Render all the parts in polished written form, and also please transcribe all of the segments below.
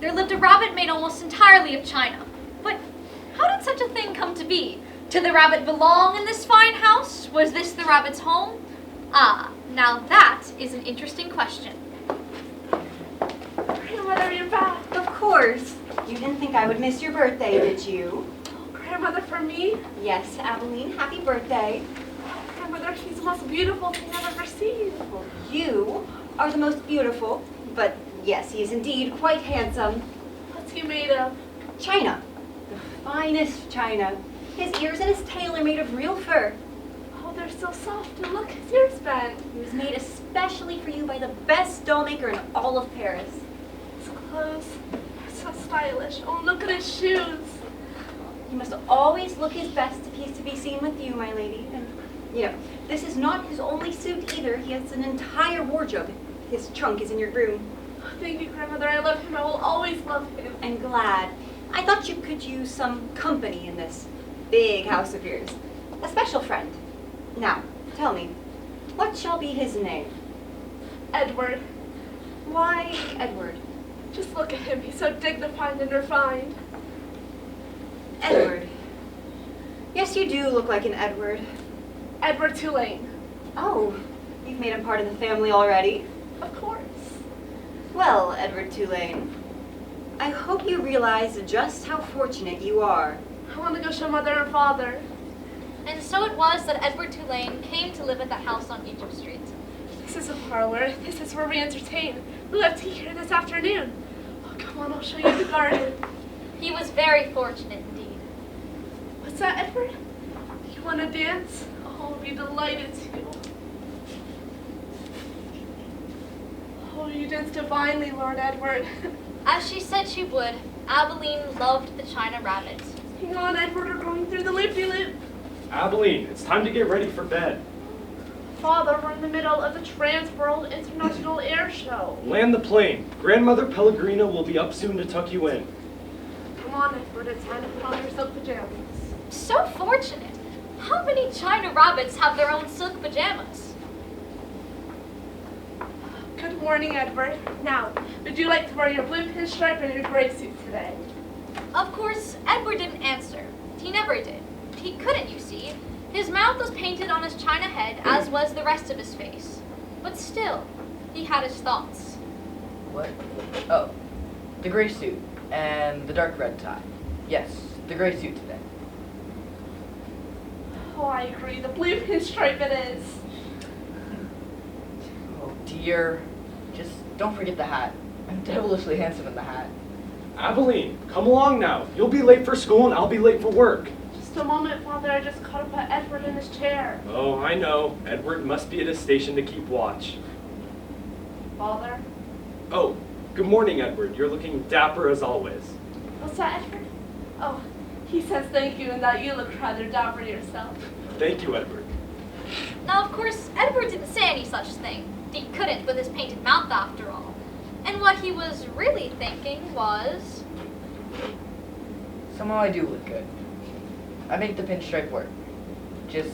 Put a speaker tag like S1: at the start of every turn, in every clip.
S1: there lived a rabbit made almost entirely of china. But how did such a thing come to be? Did the rabbit belong in this fine house? Was this the rabbit's home? Ah, now that is an interesting question.
S2: Grandmother, you're back.
S3: Of course. You didn't think I would miss your birthday, did you?
S2: Grandmother, for me?
S3: Yes, Abilene, happy birthday.
S2: Grandmother, he's the most beautiful thing I've ever seen.
S3: Well, you are the most beautiful, but yes, he is indeed quite handsome.
S2: What's he made of?
S3: China. The finest china. His ears and his tail are made of real fur.
S2: Oh, they're so soft, and look, his ears bend.
S3: He was made especially for you by the best doll maker in all of Paris.
S2: His clothes are so stylish. Oh, look at his shoes.
S3: He must always look his best if he's to be seen with you, my lady. And, you know, this is not his only suit either. He has an entire wardrobe. His trunk is in your room.
S2: Oh, thank you, Grandmother. I love him. I will always love him.
S3: I'm glad. I thought you could use some company in this big house of yours. A special friend. Now, tell me, what shall be his name?
S2: Edward.
S3: Why Edward?
S2: Just look at him. He's so dignified and refined.
S3: Edward. Yes, you do look like an Edward.
S2: Edward Tulane.
S3: Oh, you've made him part of the family already?
S2: Of course.
S3: Well, Edward Tulane, I hope you realize just how fortunate you are.
S2: I want to go show Mother and Father.
S1: And so it was that Edward Tulane came to live at that house on Egypt Street.
S2: This is a parlor. This is where we entertain. We'll have tea here this afternoon. Oh, come on, I'll show you the garden.
S1: He was very fortunate indeed.
S2: What's that, Edward? You want to dance? Oh, I'll be delighted to. Oh, you dance divinely, Lord Edward.
S1: As she said she would, Abilene loved the china rabbit.
S2: Hang on, Edward, we're going through the loop-de-loop.
S4: Abilene, it's time to get ready for bed.
S2: Father, we're in the middle of the Trans-World International Air Show.
S4: Land the plane. Grandmother Pellegrina will be up soon to tuck you in.
S2: Come on, Edward, it's time to put on your silk pajamas.
S1: So fortunate. How many china rabbits have their own silk pajamas?
S2: Good morning, Edward. Now, would you like to wear your blue pinstripe and your gray suit today?
S1: Of course, Edward didn't answer. He never did. He couldn't, you see. His mouth was painted on his china head, as was the rest of his face. But still, he had his thoughts.
S5: What? Oh, the gray suit and the dark red tie. Yes, the gray suit today.
S2: Oh, I agree. The blue pinstripe it is.
S5: Oh dear. Just don't forget the hat. I'm devilishly handsome in the hat.
S4: Abilene, come along now. You'll be late for school and I'll be late for work.
S2: Just a moment, Father. I just caught up at Edward in his chair.
S4: Oh, I know. Edward must be at his station to keep watch.
S2: Father?
S4: Oh, good morning, Edward. You're looking dapper as always.
S2: What's that, Edward? Oh, he says thank you and that you look rather dapper yourself.
S4: Thank you, Edward.
S1: Now, of course, Edward didn't say any such thing. He couldn't with his painted mouth after all. And what he was really thinking was...
S5: Somehow I do look good. I make the pinstripe work. Just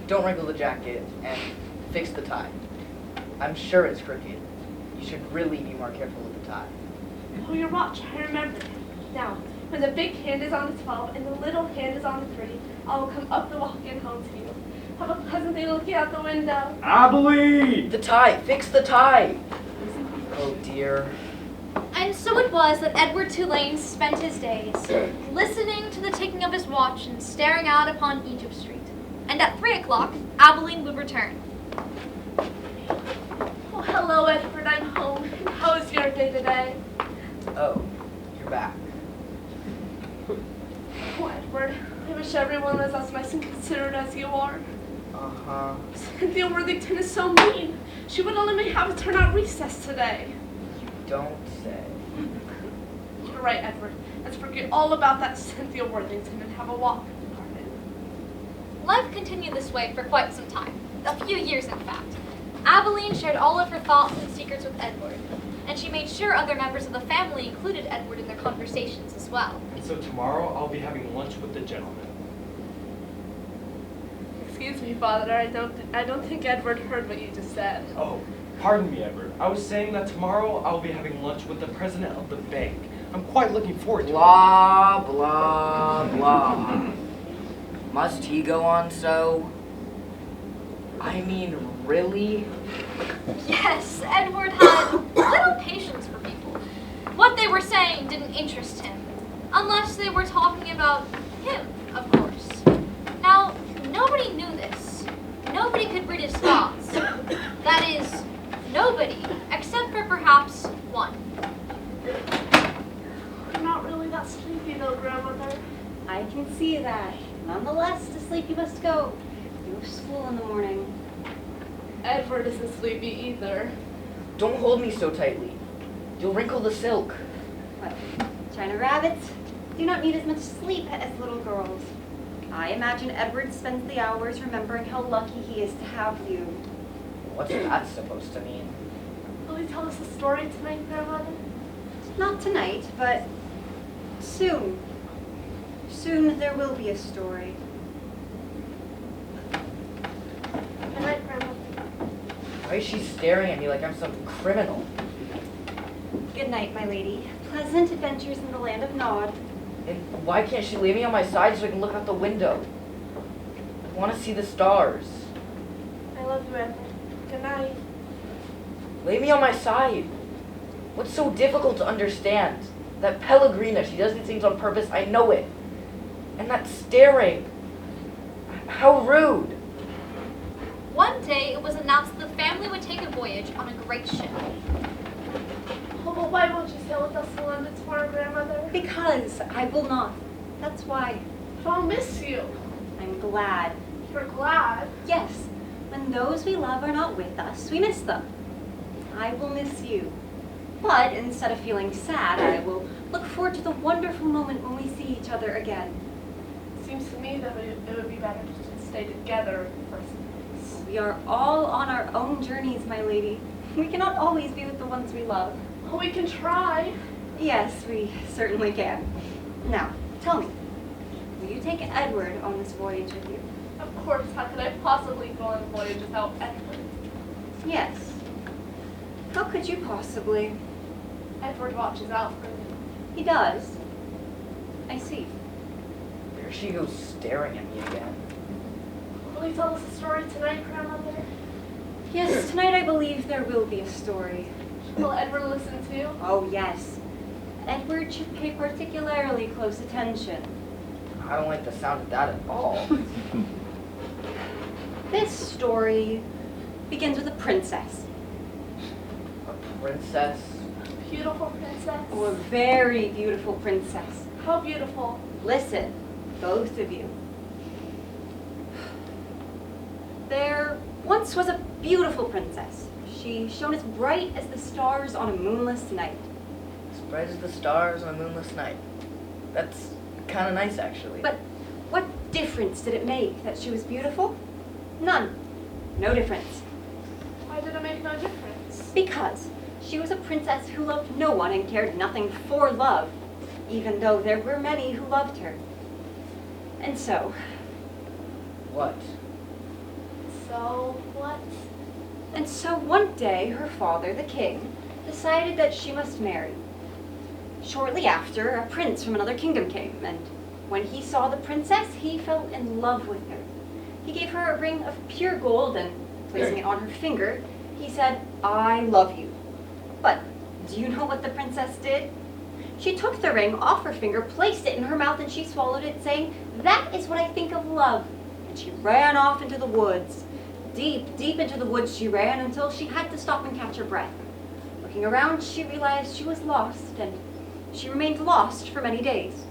S5: don't wrinkle the jacket and fix the tie. I'm sure it's crooked. You should really be more careful with the tie.
S2: Oh, your watch. I remember. Now, when the big hand is on the 12 and the little hand is on the 3, I will come up the walk and home to you. Have a pleasant day looking out the window.
S4: Abilene!
S5: The tie! Fix the tie! Oh dear.
S1: And so it was that Edward Tulane spent his days listening to the ticking of his watch and staring out upon Egypt Street. And at 3 o'clock, Abilene would return.
S2: Oh, hello, Edward. I'm home. And how is your day today?
S5: Oh, you're back.
S2: Oh, Edward. I wish everyone was as nice and considerate as you are.
S5: Uh-huh.
S2: Cynthia Worthington is so mean. She wouldn't let me have a turn at recess today.
S5: Don't say.
S2: You're right, Edward. Let's forget all about that Cynthia Worthington and have a walk in the garden.
S1: Life continued this way for quite some time. A few years, in fact. Abilene shared all of her thoughts and secrets with Edward, and she made sure other members of the family included Edward in their conversations as well.
S4: And so tomorrow I'll be having lunch with the gentleman.
S2: Excuse me, Father. I don't think Edward heard what you just said.
S4: Oh, pardon me, Edward. I was saying that tomorrow I'll be having lunch with the president of the bank. I'm quite looking forward to it.
S5: Blah, blah, blah. Must he go on so? I mean, really?
S1: Yes, Edward had little patience for people. What they were saying didn't interest him, unless they were talking about him, of course. Now, nobody knew this. Nobody could read his thoughts. That is, nobody, except for perhaps one.
S2: I'm not really that sleepy though, Grandmother.
S3: I can see that. Nonetheless, to sleep you must go. You have school in the morning.
S2: Edward isn't sleepy either.
S5: Don't hold me so tightly. You'll wrinkle the silk.
S3: Well, China rabbits do not need as much sleep as little girls. I imagine Edward spends the hours remembering how lucky he is to have you.
S5: What's that supposed to mean?
S2: Will you tell us a story tonight, Grandmother?
S3: Not tonight, but soon. Soon there will be a story.
S2: Good night, Grandmother.
S5: Why is she staring at me like I'm some criminal?
S3: Good night, my lady. Pleasant adventures in the land of Nod.
S5: And why can't she lay me on my side so I can look out the window? I want to see the stars.
S2: I love you, Edward. Good night.
S5: Lay me on my side. What's so difficult to understand? That Pellegrina, she does these things on purpose, I know it. And that staring. How rude.
S1: One day, it was announced that the family would take a voyage on a great ship.
S2: Oh, but why won't you sail with us to London tomorrow, Grandmother?
S3: Because I will not. That's why.
S2: But I'll miss you.
S3: I'm glad.
S2: You're glad.
S3: Yes, when those we love are not with us, we miss them. I will miss you. But instead of feeling sad, I will look forward to the wonderful moment when we see each other again.
S2: Seems to me that it would be better to stay together in the first place.
S3: We are all on our own journeys, my lady. We cannot always be with the ones we love.
S2: Well, we can try.
S3: Yes, we certainly can. Now, tell me, will you take Edward on this voyage with you?
S2: Of course, how could I possibly go on a voyage without Edward?
S3: Yes. How could you possibly?
S2: Edward watches out for me.
S3: He does. I see.
S5: There she goes staring at me again.
S2: Will you tell us a story tonight, Grandmother?
S3: Yes, tonight I believe there will be a story.
S2: Will Edward listen too?
S3: Oh, yes. Edward should pay particularly close attention.
S5: I don't like the sound of that at all.
S3: This story begins with a princess.
S5: A princess?
S2: Beautiful princess.
S3: Oh, a very beautiful princess.
S2: How beautiful.
S3: Listen, both of you. There once was a beautiful princess. She shone as bright as the stars on a moonless night.
S5: As bright as the stars on a moonless night. That's kind of nice, actually.
S3: But what difference did it make that she was beautiful? None. No difference.
S2: Why did it make no difference?
S3: Because she was a princess who loved no one and cared nothing for love, even though there were many who loved her. And so,
S5: What?
S2: So, what?
S3: and so one day her father, the king, decided that she must marry. Shortly after, a prince from another kingdom came, and when he saw the princess, he fell in love with her. He gave her a ring of pure gold, and placing it on her finger, he said, "I love you." But do you know what the princess did? She took the ring off her finger, placed it in her mouth, and she swallowed it, saying, "That is what I think of love." And she ran off into the woods. Deep, deep into the woods she ran until she had to stop and catch her breath. Looking around, she realized she was lost, and she remained lost for many days.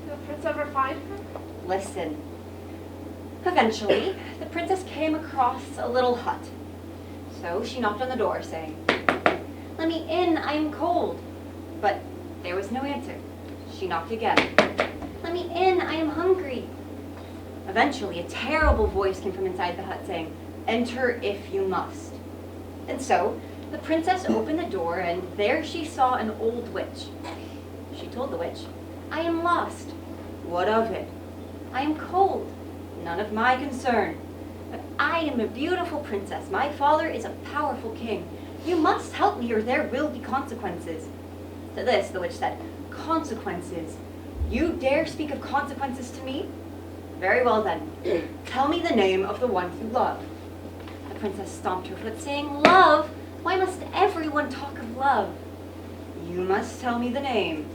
S2: Did the prince ever find her?
S3: Listen. Eventually, the princess came across a little hut. So she knocked on the door, saying, "Let me in, I am cold." But there was no answer. She knocked again. "Let me in, I am hungry." Eventually, a terrible voice came from inside the hut saying, "Enter if you must." And so, the princess opened the door, and there she saw an old witch. She told the witch, "I am lost." "What of it?" "I am cold." "None of my concern." "But I am a beautiful princess. My father is a powerful king. You must help me or there will be consequences." To this, the witch said, "Consequences? You dare speak of consequences to me? Very well then, tell me the name of the one you love." The princess stomped her foot, saying, "Love? Why must everyone talk of love?" "You must tell me the name.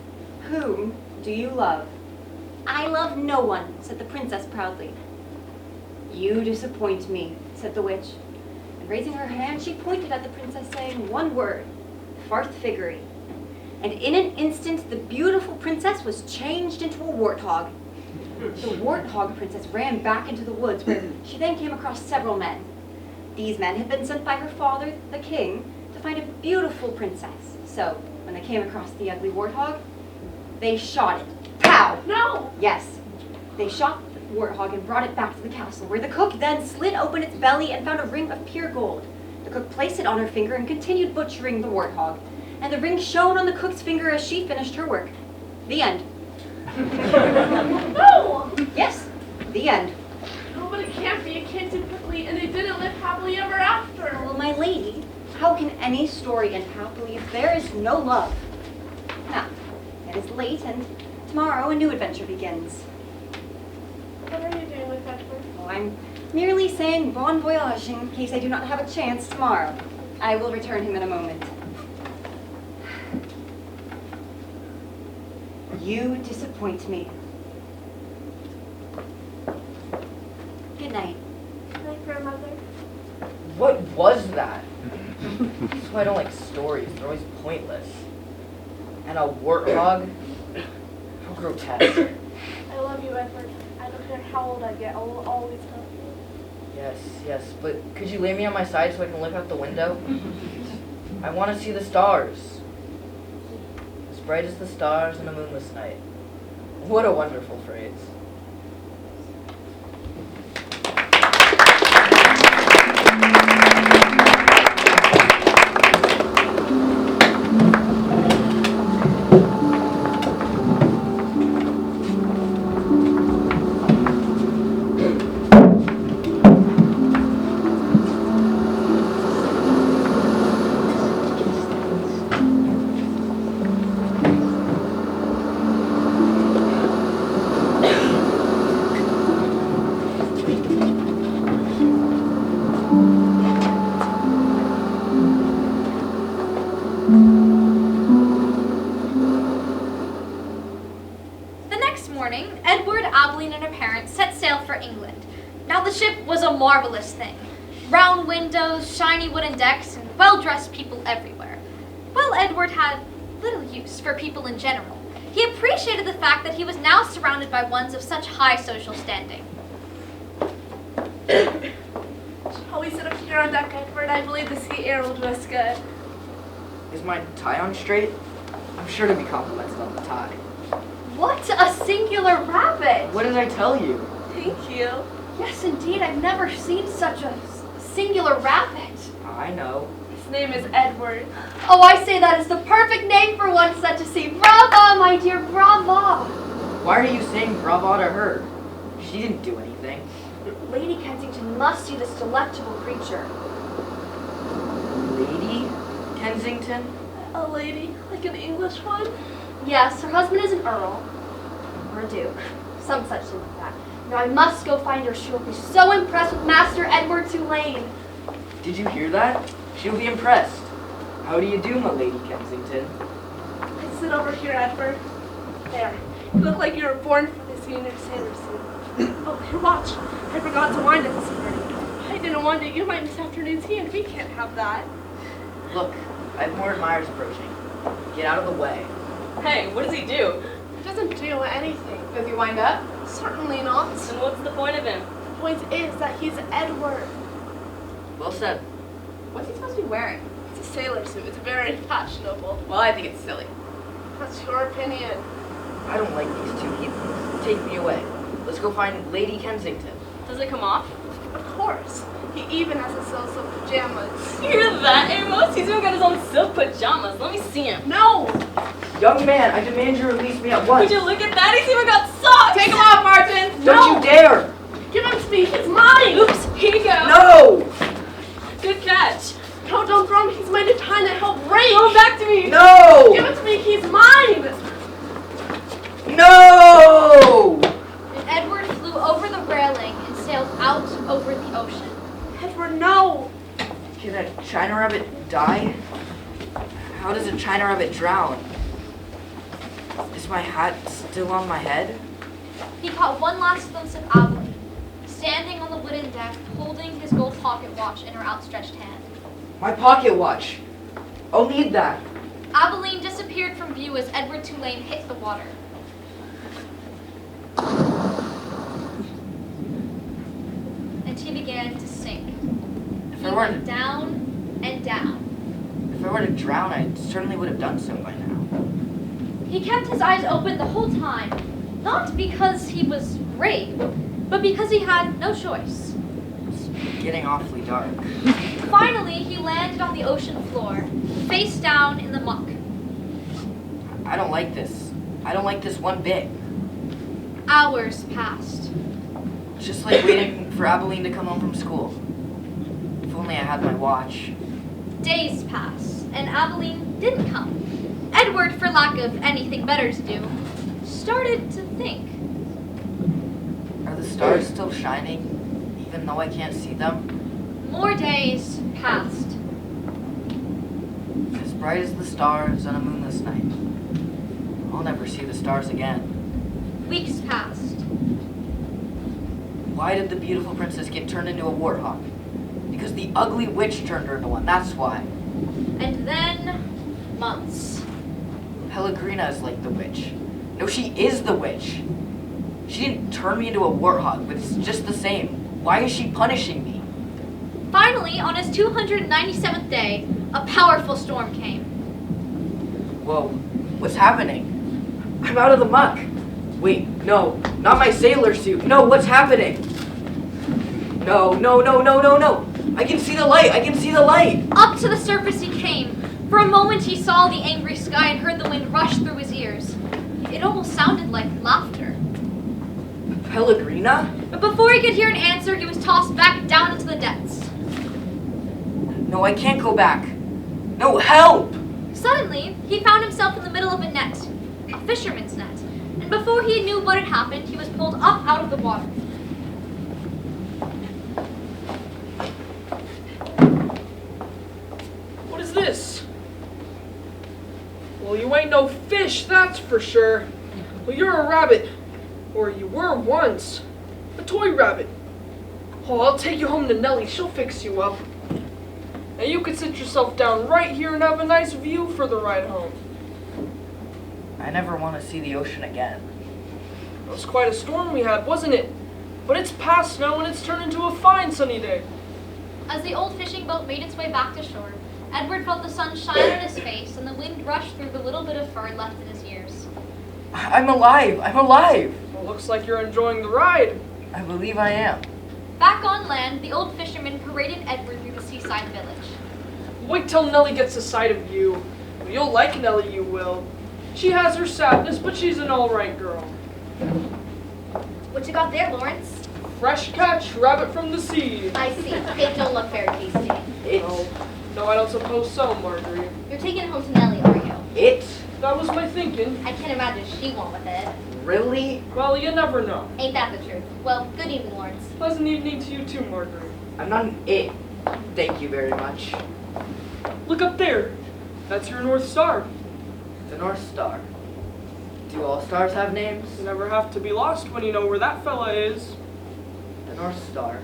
S3: Whom do you love?" "I love no one," said the princess proudly. "You disappoint me," said the witch. And raising her hand, she pointed at the princess, saying one word, "Farthfiggery." And in an instant, the beautiful princess was changed into a warthog. The warthog princess ran back into the woods, where she then came across several men. These men had been sent by her father, the king, to find a beautiful princess. So, when they came across the ugly warthog, they shot it. Pow!
S2: No!
S3: Yes, they shot the warthog and brought it back to the castle, where the cook then slit open its belly and found a ring of pure gold. The cook placed it on her finger and continued butchering the warthog, and the ring shone on the cook's finger as she finished her work. The end.
S2: No!
S3: Yes, the end.
S2: No, but it can't be. It can't too quickly, and they didn't live happily ever after.
S3: Well, my lady, how can any story end happily if there is no love? Now, it is late, and tomorrow a new adventure begins.
S2: What are you doing with Edward?
S3: Oh, I'm merely saying bon voyage in case I do not have a chance tomorrow. I will return him in a moment. You disappoint me. Good night.
S2: Good night, grandmother.
S5: What was that? That's why I don't like stories. They're always pointless. And a warthog? How grotesque.
S2: I love you, Edward. I don't care how old I get. I will always love you.
S5: Yes, but could you lay me on my side so I can look out the window? I want to see the stars. As bright as the stars on a moonless night. What a wonderful phrase.
S1: Marvelous thing. Round windows, shiny wooden decks, and well-dressed people everywhere. While Edward had little use for people in general, he appreciated the fact that he was now surrounded by ones of such high social standing.
S2: Shall we sit up here on deck, Edward? I believe the sea air will do us good.
S5: Is my tie on straight? I'm sure to be complimented on the tie.
S1: What a singular rabbit!
S5: What did I tell you?
S2: Thank you.
S1: Yes, indeed. I've never seen such a singular rabbit.
S5: I know.
S2: His name is Edward.
S1: Oh, I say that is the perfect name for one such a sea. Brava, my dear, brava.
S5: Why are you saying brava to her? She didn't do anything.
S1: Lady Kensington must see this delectable creature.
S5: Lady Kensington?
S2: A lady? Like an English one?
S1: Yes, her husband is an earl. Or a duke. Some such thing like that. Now I must go find her. She will be so impressed with Master Edward Tulane.
S5: Did you hear that? She'll be impressed. How do you do, my Lady Kensington?
S2: I sit over here, Edward. There. You look like you were born for this senior sailor suit. Oh, here, watch. I forgot to wind it this morning. I didn't wind it. You might miss afternoon tea, and we can't have that.
S5: Look, I have more admirers approaching. Get out of the way.
S6: Hey, what does he do?
S2: He doesn't do anything.
S6: Does he wind up?
S2: Certainly not.
S6: Then what's the point of him?
S2: The point is that he's Edward.
S5: Well said.
S6: What's he supposed to be wearing?
S2: It's a sailor suit. It's very fashionable.
S6: Well, I think it's silly.
S2: That's your opinion.
S5: I don't like these two heathens. Take me away. Let's go find Lady Kensington.
S6: Does it come off?
S2: Of course. He even has his silk pajamas.
S6: You hear that, Amos? He's even got his own silk pajamas. Let me see him.
S2: No!
S5: Young man, I demand you release me at once.
S6: Would you look at that? He's even got socks! Take him off, Martin!
S5: Don't you dare!
S2: Give him to me. He's mine!
S6: Oops, here you go.
S5: No!
S6: Good catch.
S2: No, don't throw him. He's made a tie that help break.
S6: Throw him back to me.
S5: No!
S2: Give it to me. He's mine.
S5: No!
S1: And Edward flew over the railing and sailed out over the ocean.
S2: Edward, no.
S5: Can a China rabbit die? How does a China rabbit drown? Is my hat still on my head?
S1: He caught one last glimpse of Aveline, standing on the wooden deck, holding his gold pocket watch in her outstretched hand.
S5: My pocket watch! I'll need that.
S1: Aveline disappeared from view as Edward Tulane hit the water. And he began to sink. He went down and down.
S5: If I were to drown, I certainly would have done so by now.
S1: He kept his eyes open the whole time, not because he was brave, but because he had no choice.
S5: It's getting awfully dark.
S1: Finally, he landed on the ocean floor, face down in the muck.
S5: I don't like this. I don't like this one bit.
S1: Hours passed.
S5: It's just like waiting for Abilene to come home from school. If only I had my watch.
S1: Days passed, and Aveline didn't come. Edward, for lack of anything better to do, started to think.
S5: Are the stars still shining, even though I can't see them?
S1: More days passed.
S5: As bright as the stars on a moonless night. I'll never see the stars again.
S1: Weeks passed.
S5: Why did the beautiful princess get turned into a warthog? Because the ugly witch turned her into one, that's why.
S1: And then, months.
S5: Pellegrina is like the witch. No, she is the witch. She didn't turn me into a warthog, but it's just the same. Why is she punishing me?
S1: Finally, on his 297th day, a powerful storm came.
S5: Whoa, what's happening? I'm out of the muck. Wait, no, not my sailor suit. No, what's happening? No, no, no, no, no, no. I can see the light, I can see the light.
S1: Up to the surface he came. For a moment he saw the angry sky and heard the wind rush through his ears. It almost sounded like laughter.
S5: Pellegrina?
S1: But before he could hear an answer, he was tossed back down into the depths.
S5: No, I can't go back. No, help!
S1: Suddenly, he found himself in the middle of a net, a fisherman's net. And before he knew what had happened, he was pulled up out of the water.
S7: What is this? Well, you ain't no fish, that's for sure. Well, you're a rabbit. Or you were once. A toy rabbit. Oh, I'll take you home to Nellie. She'll fix you up. Now you can sit yourself down right here and have a nice view for the ride home.
S5: I never want to see the ocean again.
S7: It was quite a storm we had, wasn't it? But it's past now and it's turned into a fine sunny day.
S1: As the old fishing boat made its way back to shore, Edward felt the sun shine on his face and the wind rush through the little bit of fur left in his ears.
S5: I'm alive! I'm alive!
S7: Well, looks like you're enjoying the ride.
S5: I believe I am.
S1: Back on land, the old fisherman paraded Edward through the seaside village.
S7: Wait till Nellie gets a sight of you. You'll like Nellie, you will. She has her sadness, but she's an alright girl.
S6: What you got there, Lawrence?
S7: Fresh catch, rabbit from the sea.
S6: I see. It don't look very tasty.
S7: No, I don't suppose so, Marguerite.
S6: You're taking it home to Nellie, are you?
S7: That was my thinking.
S6: I can't imagine she won't with it.
S5: Really?
S7: Well, you never know.
S6: Ain't that the truth? Well, good evening, Lawrence.
S7: Pleasant evening to you too, Marguerite.
S5: I'm not an it. Thank you very much.
S7: Look up there. That's your North Star.
S5: The North Star. Do all stars have names?
S7: You never have to be lost when you know where that fella is.
S5: The North Star.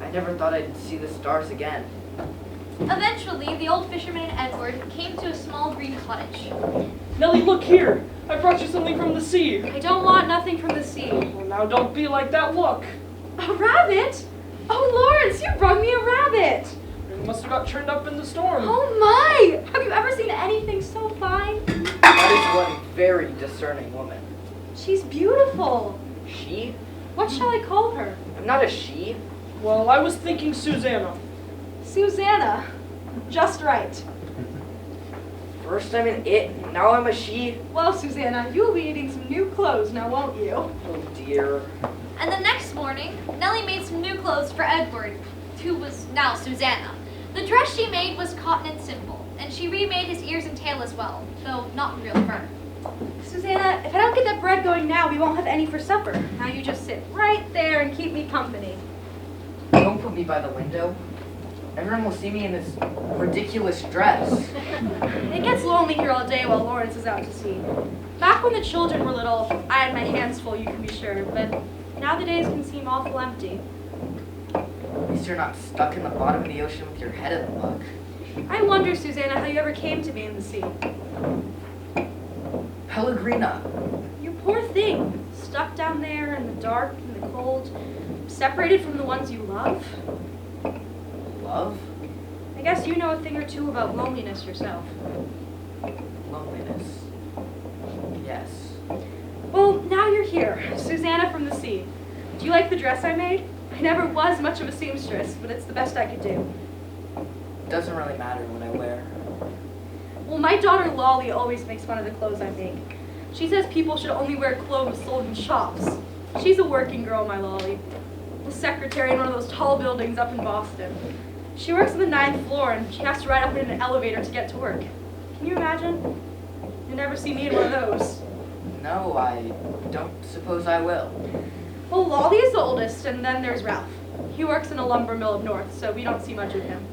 S5: I never thought I'd see the stars again.
S1: Eventually, the old fisherman and Edward came to a small green cottage.
S7: Nellie, look here. I brought you something from the sea.
S2: I don't want nothing from the sea.
S7: Well, now don't be like that. Look.
S2: A rabbit? Oh, Lawrence, you brought me a rabbit.
S7: It must have got turned up in the storm.
S2: Oh my! Have you ever seen anything so fine?
S5: That is one very discerning woman.
S2: She's beautiful.
S5: She?
S2: What shall I call her?
S5: I'm not a she.
S7: Well, I was thinking Susanna.
S2: Susanna. Just right.
S5: First I'm an it, now I'm a she.
S2: Well, Susanna, you'll be eating some new clothes now, won't you?
S5: Oh dear.
S1: And the next morning, Nellie made some new clothes for Edward, who was now Susanna. The dress she made was cotton and simple, and she remade his ears and tail as well, though not in real fur.
S2: Susanna, if I don't get that bread going now, we won't have any for supper. Now you just sit right there and keep me company.
S5: Don't put me by the window. Everyone will see me in this ridiculous dress.
S2: It gets lonely here all day while Lawrence is out to sea. Back when the children were little, I had my hands full, you can be sure, but now the days can seem awful empty.
S5: At least you're not stuck in the bottom of the ocean with your head in the muck.
S2: I wonder, Susanna, how you ever came to be in the sea.
S5: Pellegrina.
S2: You poor thing, stuck down there in the dark and the cold, separated from the ones you love.
S5: Love?
S2: I guess you know a thing or two about loneliness yourself.
S5: Loneliness. Yes.
S2: Well, now you're here, Susanna from the sea. Do you like the dress I made? I never was much of a seamstress, but it's the best I could do.
S5: Doesn't really matter what I wear.
S2: Well, my daughter Lolly always makes fun of the clothes I make. She says people should only wear clothes sold in shops. She's a working girl, my Lolly. The secretary in one of those tall buildings up in Boston. She works on the 9th floor and she has to ride up in an elevator to get to work. Can you imagine? You'll never see me in one of those.
S5: No, I don't suppose I will.
S2: Well, Lolly is the oldest, and then there's Ralph. He works in a lumber mill up north, so we don't see much of him.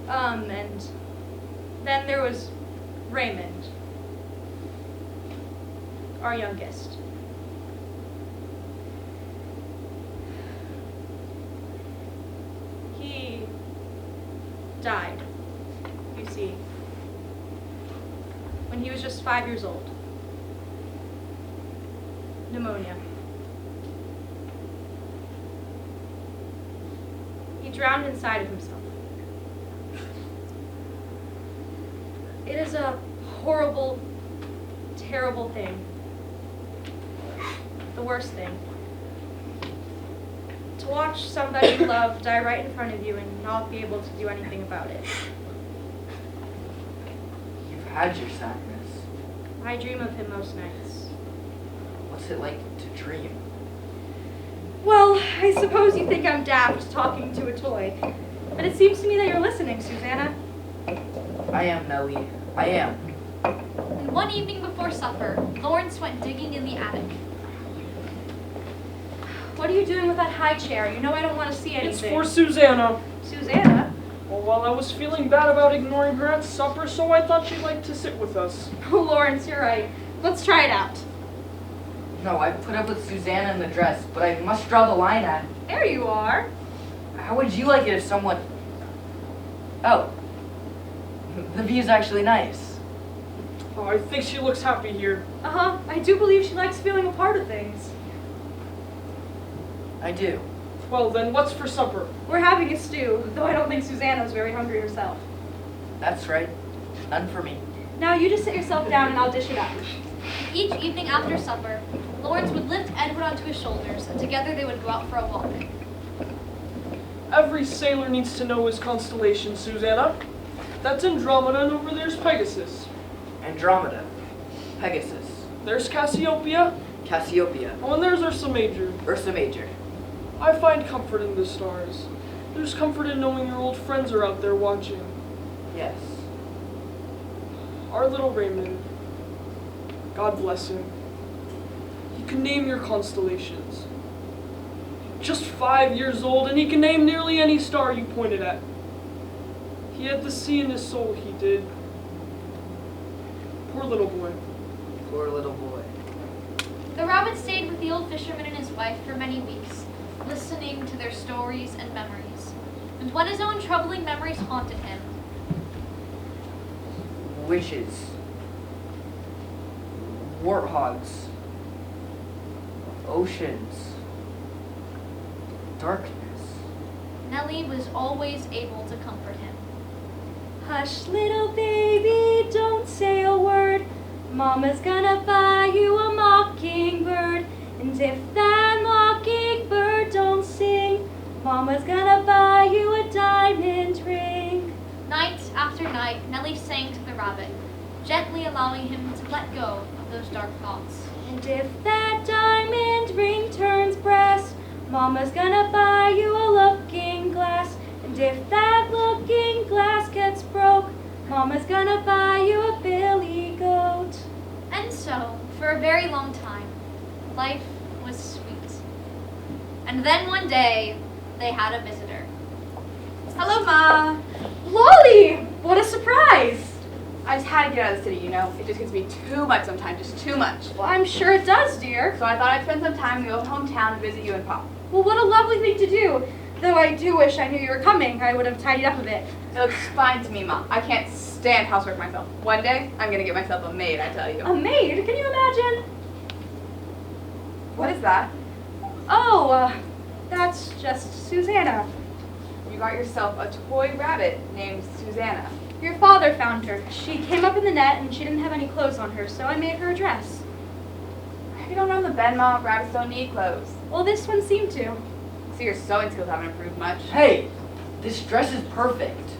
S2: And then there was Raymond, our youngest. He died, you see, when he was just 5 years old. Pneumonia. He drowned inside of himself. It is a horrible, terrible thing. The worst thing. To watch somebody you love die right in front of you and not be able to do anything about it.
S5: You've had your sadness.
S2: I dream of him most nights.
S5: What's it like to dream?
S2: Well, I suppose you think I'm daft talking to a toy, but it seems to me that you're listening, Susanna.
S5: I am, Nellie. I am.
S1: And one evening before supper, Lawrence went digging in the attic.
S2: What are you doing with that high chair? You know I don't want to see anything.
S7: It's for Susanna.
S2: Susanna?
S7: Well, I was feeling bad about ignoring her at supper, so I thought she'd like to sit with us.
S2: Oh, Lawrence, you're right. Let's try it out.
S5: No, I put up with Susanna in the dress, but I must draw the line at.
S2: There you are.
S5: How would you like it if someone... Oh. The view's actually nice.
S7: Oh, I think she looks happy here.
S2: Uh-huh. I do believe she likes feeling a part of things.
S5: I do.
S7: Well, then what's for supper?
S2: We're having a stew, though I don't think Susanna's very hungry herself.
S5: That's right. None for me.
S2: Now you just sit yourself down and I'll dish it up.
S1: Each evening after supper, Lawrence would lift Edward onto his shoulders, and together they would go out for a walk.
S7: Every sailor needs to know his constellation, Susanna. That's Andromeda, and over there's Pegasus.
S5: Andromeda. Pegasus.
S7: There's Cassiopeia.
S5: Cassiopeia.
S7: Oh, and there's Ursa Major.
S5: Ursa Major.
S7: I find comfort in the stars. There's comfort in knowing your old friends are out there watching.
S5: Yes.
S7: Our little Raymond. God bless him. He can name your constellations. Just 5 years old, and he can name nearly any star you pointed at. He had the sea in his soul, he did. Poor little boy.
S5: Poor little boy.
S1: The rabbit stayed with the old fisherman and his wife for many weeks, listening to their stories and memories. And when his own troubling memories haunted him,
S5: Witches. Warthogs. Oceans. Darkness.
S1: Nellie was always able to comfort him.
S2: Hush, little baby, don't say a word. Mama's gonna buy you a mockingbird. And if that mockingbird don't sing, Mama's gonna buy you a diamond ring.
S1: Night after night, Nellie sang to the rabbit, gently allowing him to let go of those dark thoughts.
S2: And if that diamond ring turns brass,
S8: Mama's gonna buy you a looking glass, and if that looking glass gets broke, Mama's gonna buy you a billy goat.
S1: And so, for a very long time, life was sweet. And then one day, they had a visitor.
S9: Hello, Ma.
S8: Lolly! What a surprise!
S9: I just had to get out of the city, you know? It just gets me too much sometimes, just too much.
S8: Well, I'm sure it does, dear.
S9: So I thought I'd spend some time in the old hometown to visit you and Pop.
S8: Well, what a lovely thing to do. Though I do wish I knew you were coming. I would have tidied up a bit.
S9: It looks fine to me, Ma. I can't stand housework myself. One day, I'm gonna get myself a maid, I tell you.
S8: A maid? Can you imagine?
S9: What is that?
S8: Oh, that's just Susanna.
S9: You got yourself a toy rabbit named Susanna.
S8: Your father found her. She came up in the net and she didn't have any clothes on her, so I made her a dress.
S9: You don't know the Ben, Ma. Rabbits don't need clothes.
S8: Well, this one seemed to.
S9: So your sewing skills haven't improved much.
S5: Hey, this dress is perfect.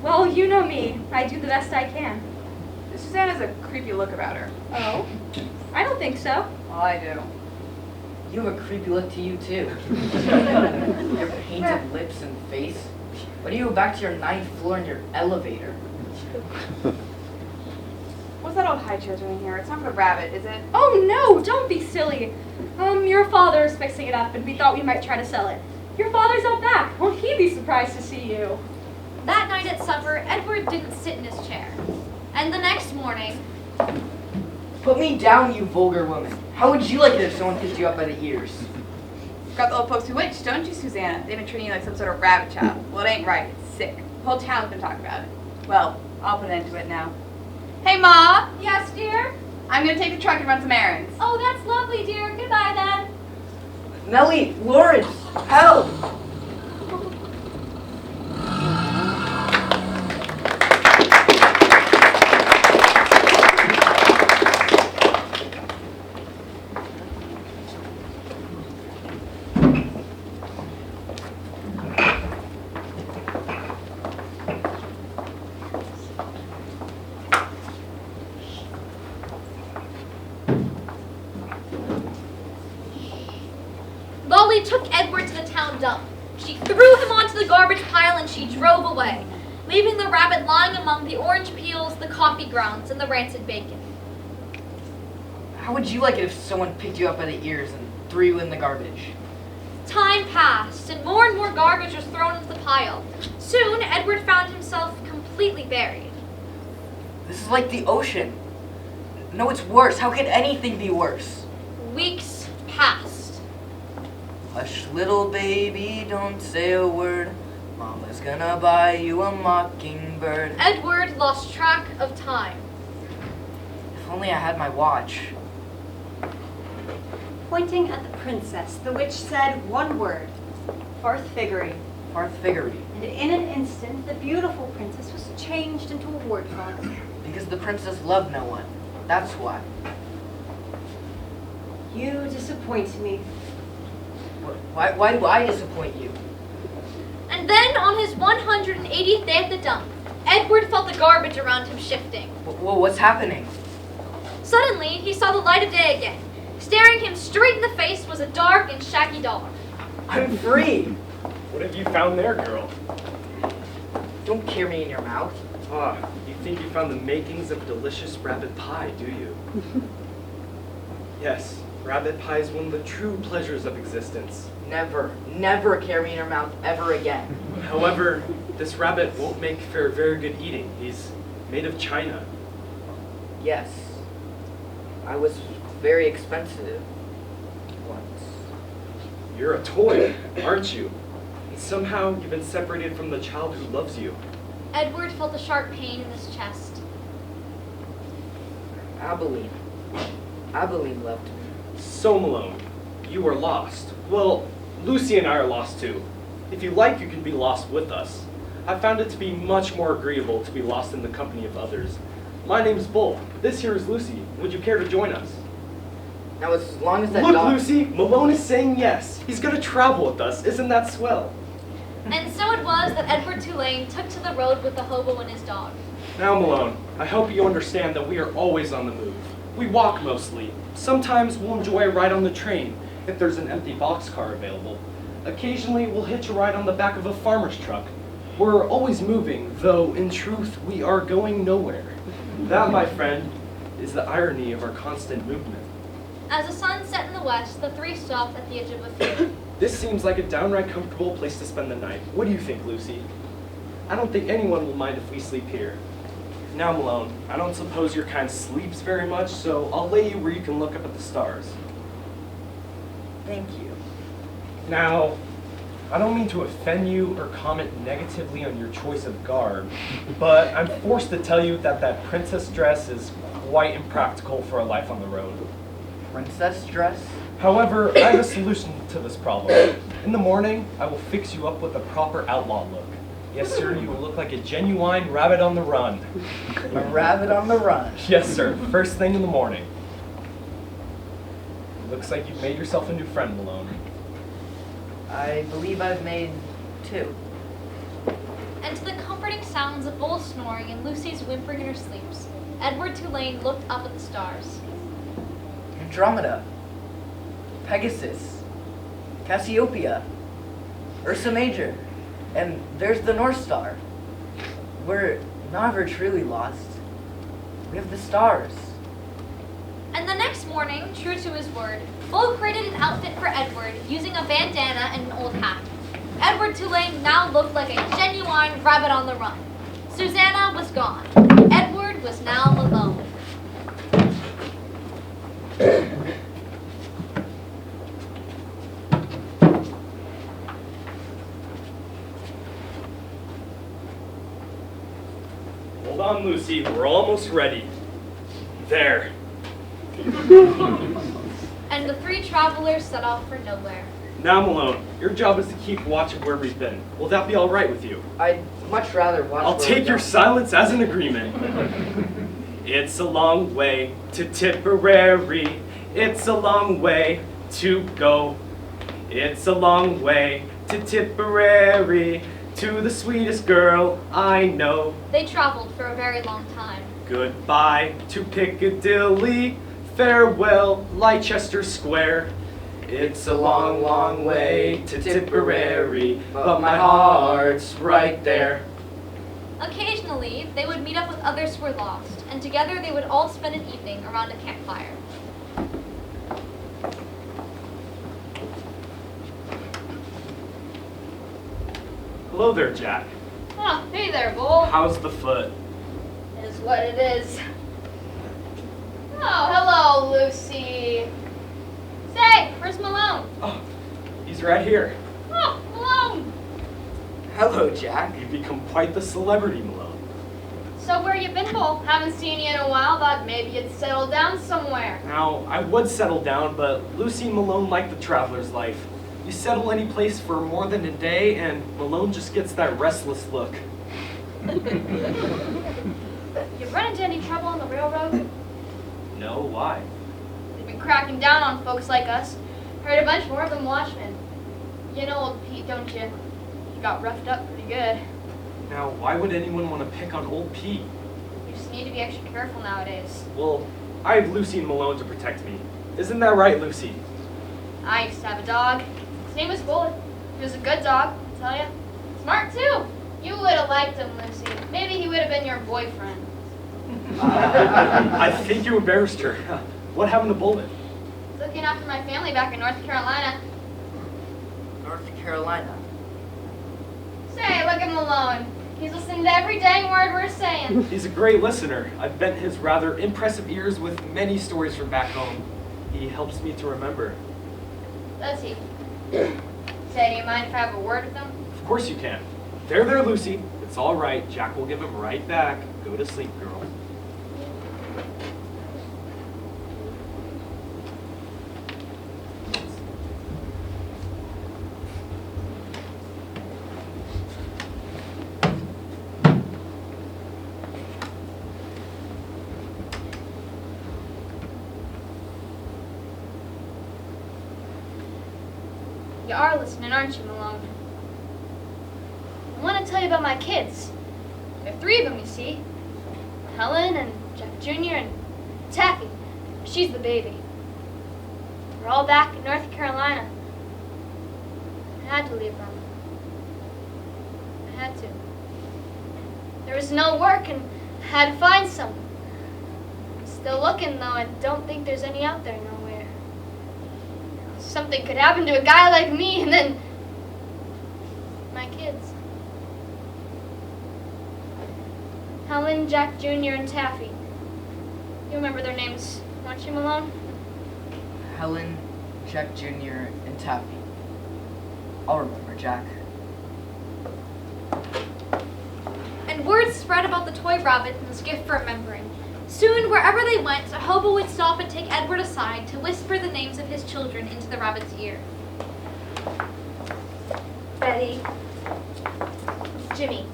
S8: Well, you know me. I do the best I can.
S9: Susanna's a creepy look about her.
S8: Oh? I don't think so.
S9: Well, I do.
S5: You have a creepy look to you too. Your painted lips and face. Why do you go back to your 9th floor in your elevator?
S9: What's that old high chair doing here? It's not for the rabbit, is it?
S8: Oh, no, don't be silly. Your father is fixing it up and we thought we might try to sell it. Your father's out back. Won't he be surprised to see you?
S1: That night at supper, Edward didn't sit in his chair. And the next morning,
S5: Put me down, you vulgar woman. How would you like it if someone picked you up by the ears?
S9: Got the old folks bewitched, don't you, Susanna? They've been treating you like some sort of rabbit child. Well, it ain't right. It's sick. The whole town's been talking about it. Well, I'll put an end to it now. Hey, Ma!
S1: yes, dear?
S9: I'm gonna take the truck and run some errands.
S1: Oh, that's lovely, dear. Goodbye, then.
S5: Nellie, Lawrence, help!
S1: Lolly took Edward to the town dump. She threw him onto the garbage pile and she drove away, leaving the rabbit lying among the orange peels, the coffee grounds, and the rancid bacon.
S5: How would you like it if someone picked you up by the ears and threw you in the garbage?
S1: Time passed, and more garbage was thrown into the pile. Soon, Edward found himself completely buried.
S5: This is like the ocean. No, it's worse. How could anything be worse?
S1: Weeks passed.
S5: Hush, little baby, don't say a word. Mama's gonna buy you a mockingbird.
S1: Edward lost track of time.
S5: If only I had my watch.
S3: Pointing at the princess, the witch said one word, Farthfiggery.
S5: Farthfiggery.
S3: And in an instant, the beautiful princess was changed into a warthog.
S5: Because the princess loved no one. That's why.
S3: You disappoint me.
S5: Why do I disappoint you?
S1: And then, on his 180th day at the dump, Edward felt the garbage around him shifting.
S5: What's happening?
S1: Suddenly, he saw the light of day again. Staring him straight in the face was a dark and shaggy dog.
S5: I'm free.
S4: What have you found there, girl?
S5: Don't carry me in your mouth.
S4: Ah, you think you found the makings of delicious rabbit pie, do you? Yes, rabbit pie is one of the true pleasures of existence.
S5: Never carry me in your mouth ever again.
S4: However, this rabbit won't make for very good eating. He's made of china.
S5: Yes. I was very expensive once.
S4: You're a toy, aren't you? And somehow you've been separated from the child who loves you.
S1: Edward felt a sharp pain in his chest.
S5: Abilene loved me.
S4: So, Malone, you are lost. Well, Lucy and I are lost too. If you like, you can be lost with us. I found it to be much more agreeable to be lost in the company of others. My name's Bull. This here is Lucy. Would you care to join us?
S5: Now, as long as that
S4: Look,
S5: dog...
S4: Lucy, Malone is saying yes. He's gonna travel with us. Isn't that swell?
S1: And so it was that Edward Tulane took to the road with the hobo and his dog.
S4: Now, Malone, I hope you understand that we are always on the move. We walk mostly. Sometimes we'll enjoy a ride on the train, if there's an empty boxcar available. Occasionally, we'll hitch a ride on the back of a farmer's truck. We're always moving, though in truth, we are going nowhere. That, my friend, is the irony of our constant movement.
S1: As the sun set in the west, the three stopped at the edge of a field.
S4: This seems like a downright comfortable place to spend the night. What do you think, Lucy? I don't think anyone will mind if we sleep here. Now, Malone, I don't suppose your kind sleeps very much, so I'll lay you where you can look up at the stars.
S5: Thank you.
S4: Now, I don't mean to offend you or comment negatively on your choice of garb, but I'm forced to tell you that that princess dress is quite impractical for a life on the road.
S5: Princess dress?
S4: However, I have a solution to this problem. In the morning, I will fix you up with a proper outlaw look. Yes, sir, you will look like a genuine rabbit on the run.
S5: A rabbit on the run?
S4: Yes, sir, first thing in the morning. Looks like you've made yourself a new friend, Malone.
S5: I believe I've made 2.
S1: And to the comforting sounds of Bull snoring and Lucy's whimpering in her sleeps, Edward Tulane looked up at the stars.
S5: Andromeda, Pegasus, Cassiopeia, Ursa Major, and there's the North Star. We're never truly lost. We have the stars.
S1: And the next morning, true to his word, Bull created an outfit for Edward using a bandana and an old hat. Edward Tulane now looked like a genuine rabbit on the run. Susanna was gone. Edward was now alone.
S4: Hold on, Lucy, we're almost ready. There.
S1: And the three travelers set off for nowhere.
S4: Now, Malone, your job is to keep watch of where we've been. Will that be all right with you?
S5: I'd much rather watch.
S4: I'll take your silence as an agreement. It's a long way to Tipperary. It's a long way to go. It's a long way to Tipperary, to the sweetest girl I know.
S1: They traveled for a very long time.
S4: Goodbye to Piccadilly. Farewell, Leicester Square. It's a long, long way to Tipperary, but my heart's right there.
S1: Occasionally, they would meet up with others who were lost, and together they would all spend an evening around a campfire.
S4: Hello there, Jack.
S6: Oh, hey there, Bull.
S4: How's the foot?
S6: Is what it is. Oh, hello, Lucy. Say, where's Malone?
S4: Oh, he's right here.
S6: Oh, Malone.
S5: Hello, Jack.
S4: You've become quite the celebrity, Malone.
S6: So where you been, Bull? Haven't seen you in a while. Thought maybe you'd settle down somewhere.
S4: Now, I would settle down, but Lucy and Malone like the traveler's life. You settle any place for more than a day, and Malone just gets that restless look.
S6: You run into any trouble on the railroad?
S4: No, why?
S6: They've been cracking down on folks like us. Heard a bunch more of them watchmen. You know old Pete, don't you? He got roughed up pretty good.
S4: Now, why would anyone want to pick on old Pete?
S6: You just need to be extra careful nowadays.
S4: Well, I have Lucy and Malone to protect me. Isn't that right, Lucy?
S6: I used to have a dog. His name was Bullet. He was a good dog, I'll tell you. Smart too. You would have liked him, Lucy. Maybe he would have been your boyfriend.
S4: I think you embarrassed her. What happened to Bolden?
S6: He's looking after my family back in North Carolina.
S5: North Carolina.
S6: Say, look at Malone. He's listening to every dang word we're saying.
S4: He's a great listener. I've bent his rather impressive ears with many stories from back home. He helps me to remember.
S6: Does he? Say, do you mind if I have a word with him?
S4: Of course you can. There, Lucy. It's all right. Jack will give him right back. Go to sleep, girl.
S6: You are listening, aren't you, Malone? I want to tell you about my kids. There are 3 of them, you see. Helen and Jeff Jr. and Taffy. She's the baby. We're all back in North Carolina. I had to leave them. I had to. There was no work and I had to find some. I'm still looking though, and don't think there's any out there nowhere. Something could happen to a guy like me and then my kids. Helen, Jack Jr., and Taffy. You remember their names, don't you, Malone?
S5: Helen, Jack Jr., and Taffy. I'll remember, Jack.
S1: And word spread about the toy rabbit and his gift for remembering. Soon, wherever they went, a hobo would stop and take Edward aside to whisper the names of his children into the rabbit's ear.
S8: Betty.
S1: Jimmy.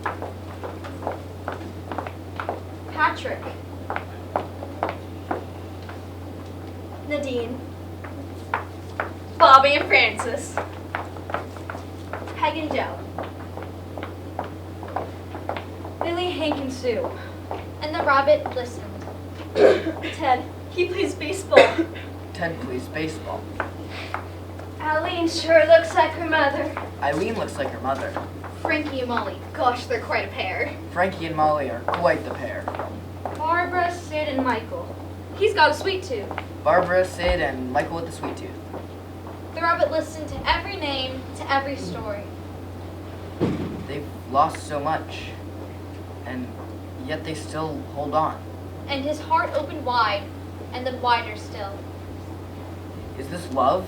S1: Patrick.
S8: Nadine.
S2: Bobby and Francis.
S8: Peg and Joe. Lily, Hank, and Sue.
S1: And the rabbit listened.
S8: Ted. He plays baseball.
S5: Ted plays baseball.
S8: Eileen sure looks like her mother.
S5: Eileen looks like her mother.
S1: Frankie and Molly. Gosh, they're quite a pair.
S5: Frankie and Molly are quite the pair.
S8: Barbara, Sid, and Michael.
S1: He's got a sweet tooth.
S5: Barbara, Sid, and Michael with the sweet tooth.
S1: The rabbit listened to every name, to every story.
S5: They've lost so much, and yet they still hold on.
S1: And his heart opened wide, and then wider still.
S5: Is this love?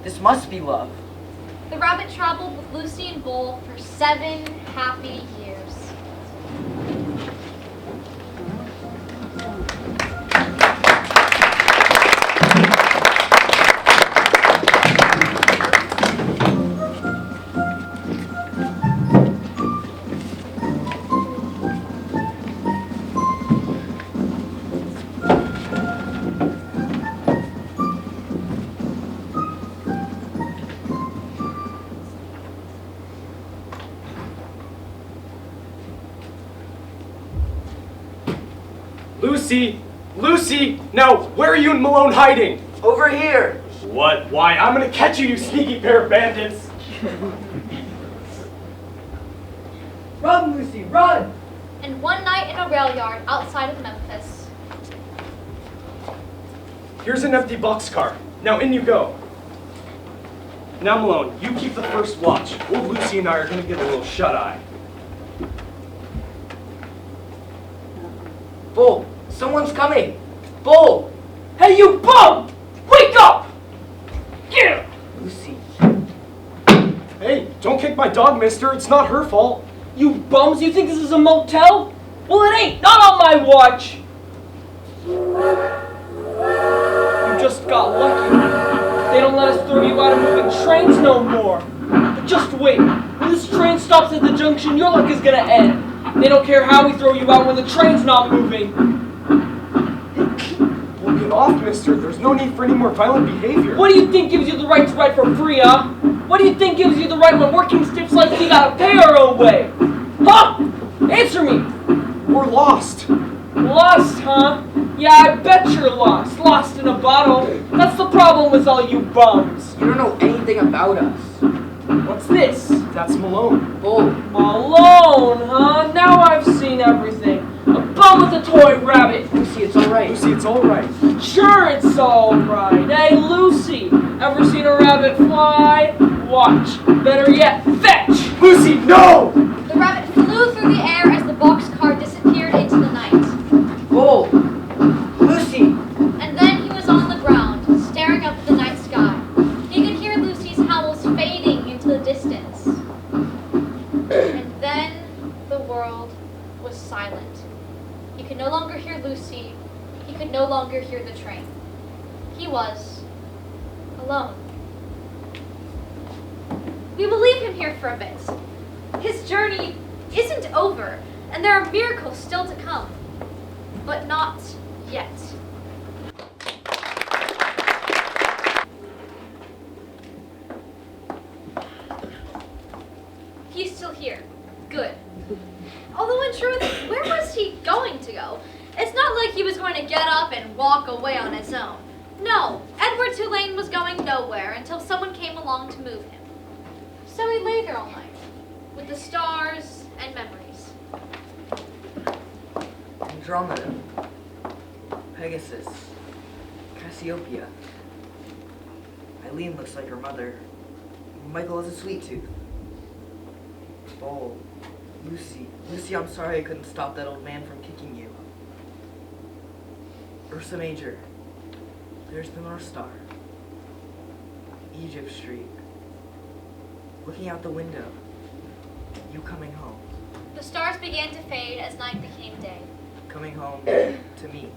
S5: This must be love.
S1: The rabbit traveled with Lucy and Bull for 7 happy years.
S4: Lucy! Lucy! Now, where are you and Malone hiding?
S5: Over here!
S4: What? Why? I'm gonna catch you, you sneaky pair of bandits!
S5: Run, Lucy, run!
S1: And one night in a rail yard outside of Memphis.
S4: Here's an empty boxcar. Now in you go. Now, Malone, you keep the first watch. Old Lucy and I are gonna get a little shut-eye.
S5: Bull, someone's coming! Bull! Hey, you bum! Wake up! Get him! Lucy.
S4: Hey, don't kick my dog, mister. It's not her fault.
S7: You bums, you think this is a motel? Well, it ain't, not on my watch. You just got lucky. They don't let us throw you out of moving trains no more. But just wait, when this train stops at the junction, your luck is gonna end. They don't care how we throw you out when the train's not moving.
S4: Well, get off, mister. There's no need for any more violent behavior.
S7: What do you think gives you the right to ride for free, huh? What do you think gives you the right when working stiffs like you gotta pay our own way? Huh? Answer me!
S4: We're lost.
S7: Lost, huh? Yeah, I bet you're lost. Lost in a bottle. That's the problem with all you bums.
S5: You don't know anything about us.
S7: What's this?
S4: That's Malone.
S5: Bull.
S7: Alone, huh? Now I've seen everything. A bum with a toy rabbit.
S5: Lucy, it's alright.
S4: Lucy, it's all right.
S7: Sure, it's all right. Hey, Lucy, ever seen a rabbit fly? Watch. Better yet, fetch.
S4: Lucy, no!
S1: The rabbit flew through the air as the boxcar disappeared into the night.
S5: Bull. Lucy.
S1: And then he was on the ground, staring up at the night sky. He could hear Lucy's howls fading into the distance. And then the world was silent. He could no longer hear Lucy. He could no longer hear the train. He was alone. We will leave him here for a bit. His journey isn't over, and there are miracles still to come. But not yet. He's still here. Good. Although in truth, where was he going to go? It's not like he was going to get up and walk away on his own. No, Edward Edward Tulane was going nowhere until someone came along to move him. So he lay there all night, with the stars and memories.
S5: Andromeda, Pegasus, Cassiopeia. Eileen looks like her mother. Michael has a sweet tooth. Oh, Lucy. Lucy, I'm sorry I couldn't stop that old man from kicking you. Ursa Major. There's the North Star. Egypt Street. Looking out the window. You coming home.
S1: The stars began to fade as night became day.
S5: Coming home to me.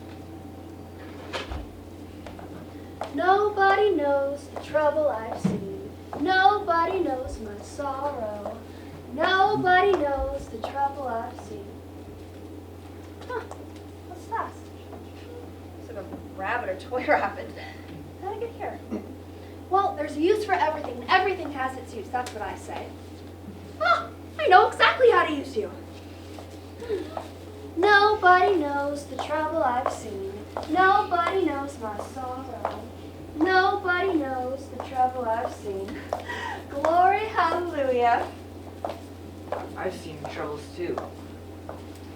S8: Nobody knows the trouble I've seen. Nobody knows my sorrow. Nobody knows the trouble I've seen. Huh, what's that?
S2: It's like a rabbit or toy rabbit.
S8: How did I get here? Well, there's a use for everything, and everything has its use. That's what I say. Oh, I know exactly how to use you. Nobody knows the trouble I've seen. Nobody knows my sorrow. Nobody knows the trouble I've seen. Glory, hallelujah.
S5: I've seen troubles too.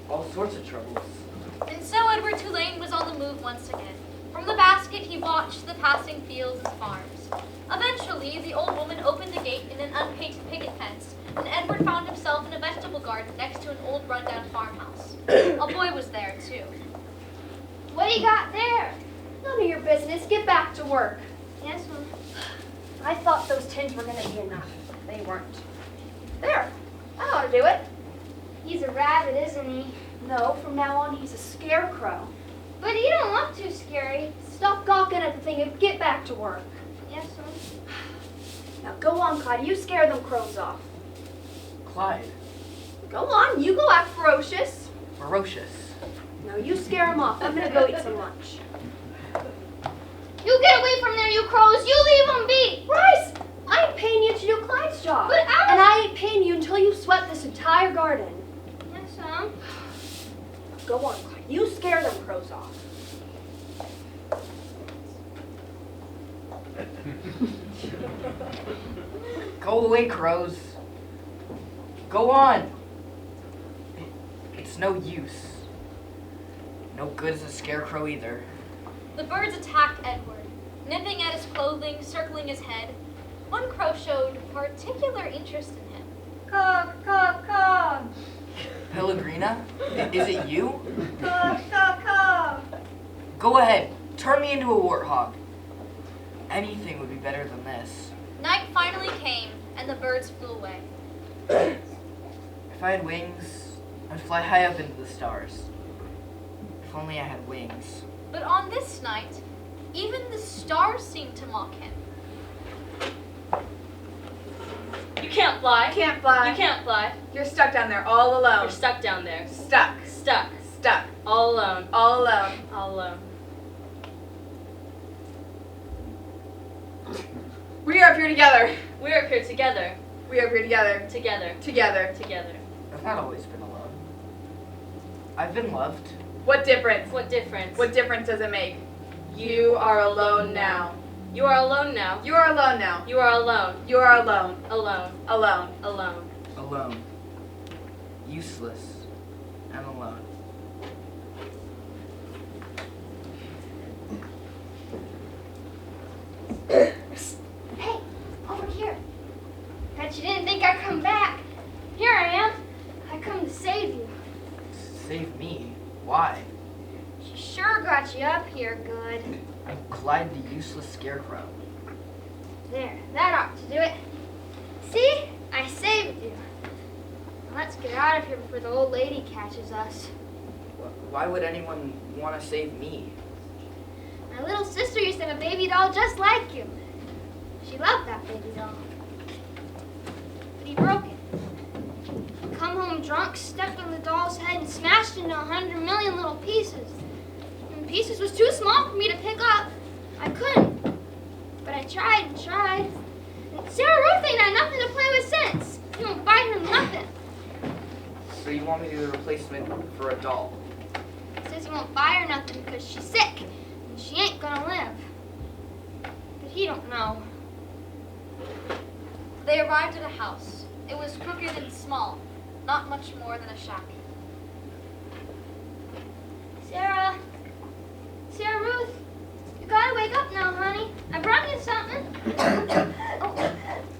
S5: All sorts of troubles.
S1: And so Edward Tulane was on the move once again. From the basket, he watched the passing fields and farms. Eventually, the old woman opened the gate in an unpainted picket fence, and Edward found himself in a vegetable garden next to an old rundown farmhouse. A boy was there, too.
S8: What do you got there? None of your business. Get back to work.
S6: Yes, Mom.
S8: I thought those tins were going to be enough. They weren't. There. I ought to do it.
S6: He's a rabbit, isn't he?
S8: No, from now on he's a scarecrow.
S6: But he don't look too scary.
S8: Stop gawking at the thing and get back to work.
S6: Yes, Mom.
S8: Now go on, Clyde. You scare them crows off.
S5: Clyde.
S8: Go on. You go act ferocious.
S5: Ferocious.
S8: Now you scare them off. I'm going to go eat some lunch.
S6: You get away from there, you crows. You leave them be.
S8: Bryce! I ain't paying you to do Clyde's job.
S6: But
S8: And I ain't paying you until you swept this entire garden.
S6: Yes, Mom.
S8: Go on, Clyde. You scare them crows off.
S5: Go away, crows. Go on. It's no use. No good as a scarecrow either.
S1: The birds attacked Edward, nipping at his clothing, circling his head. One crow showed particular interest in him.
S8: Caw, caw, caw.
S5: Pellegrina? Is it you?
S8: Caw, caw, caw.
S5: Go ahead. Turn me into a warthog. Anything would be better than this.
S1: Night finally came, and the birds flew away.
S5: If I had wings, I'd fly high up into the stars. If only I had wings.
S1: But on this night, even the stars seemed to mock him.
S10: You can't fly.
S2: Can't fly.
S10: You can't fly.
S2: You're stuck down there all alone.
S10: You're stuck down there.
S2: Stuck.
S10: Stuck.
S2: Stuck.
S10: All alone.
S2: All alone.
S10: All alone.
S2: We are up here together.
S10: We're up here together.
S2: We are up here together.
S10: Together.
S2: Together.
S10: Together.
S5: I've not always been alone. I've been loved.
S2: What difference?
S10: What difference?
S2: What difference does it make? You are alone now.
S10: You are alone now.
S2: You are alone now.
S10: You are alone.
S2: You are alone.
S10: Alone.
S2: Alone.
S10: Alone.
S5: Alone. Useless. And alone.
S6: Hey, over here. Bet you didn't think I'd come back. Here I am. I come to save you.
S5: Save me? Why?
S6: She sure got you up here good.
S5: I'm Clyde the useless scarecrow.
S6: There, that ought to do it. See? I saved you. Now let's get out of here before the old lady catches us.
S5: Why would anyone want to save me?
S6: My little sister used to have a baby doll just like you. She loved that baby doll. But he broke it. Come home drunk, stepped on the doll's head, and smashed into 100 million little pieces. And the pieces was too small for me to pick up. I couldn't. But I tried and tried. And Sarah Ruth ain't had nothing to play with since. He won't buy her nothing.
S5: So you want me to be a replacement for a doll?
S6: Says he won't buy her nothing because she's sick. And she ain't gonna live. He don't know.
S1: They arrived at a house. It was crooked and small, not much more than a shack.
S6: Sarah. Sarah Ruth. You gotta wake up now, honey. I brought you something. Oh,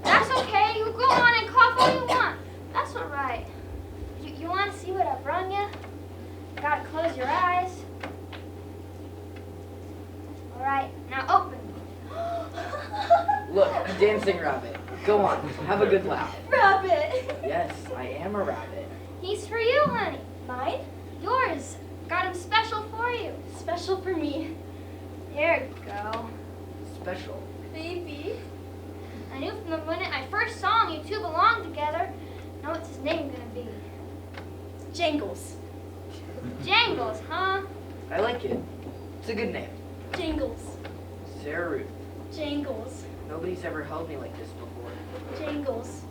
S6: that's okay. You go on and cough all you want. That's all right. You want to see what I brought you? You gotta close your eyes. All right, now open.
S5: Look, a dancing rabbit. Go on, have a good laugh.
S8: Rabbit.
S5: Yes, I am a rabbit.
S6: He's for you, honey.
S8: Mine?
S6: Yours. Got him special for you.
S8: Special for me.
S6: There you go.
S5: Special.
S8: Baby.
S6: I knew from the minute I first saw him you two belonged together. Know what's his name gonna be?
S8: Jangles.
S6: Jangles, huh?
S5: I like it. It's a good name.
S8: Jangles.
S5: Sarah Ruth.
S8: Jangles.
S5: Nobody's ever held me like this before.
S8: Jangles.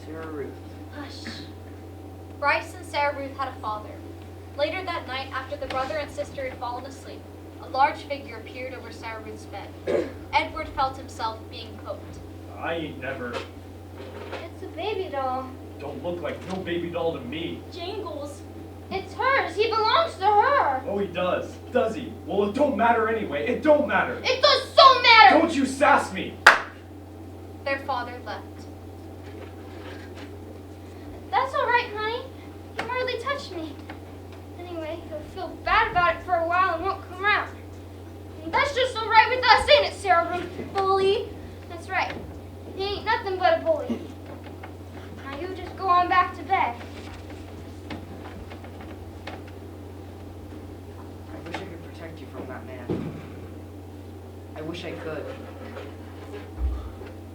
S5: Sarah Ruth.
S8: Hush.
S1: Bryce and Sarah Ruth had a father. Later that night, after the brother and sister had fallen asleep, a large figure appeared over Sarah Ruth's bed. Edward felt himself being poked.
S4: I ain't never.
S6: It's a baby doll.
S4: Don't look like no baby doll to me.
S8: Jangles.
S6: It's hers. He belongs to her.
S4: Oh, he does. Does he? Well, it don't matter anyway. It don't matter.
S6: It does so matter.
S4: Don't you sass me.
S1: Their father left.
S6: That's all right, honey. He hardly touched me. Anyway, he'll feel bad about it for a while and won't come around. And that's just all right with us, ain't it, Sarah Ruth? Bully. That's right. He ain't nothing but a bully. Now you just go on back to bed.
S5: I wish I could protect you from that man. I wish I could.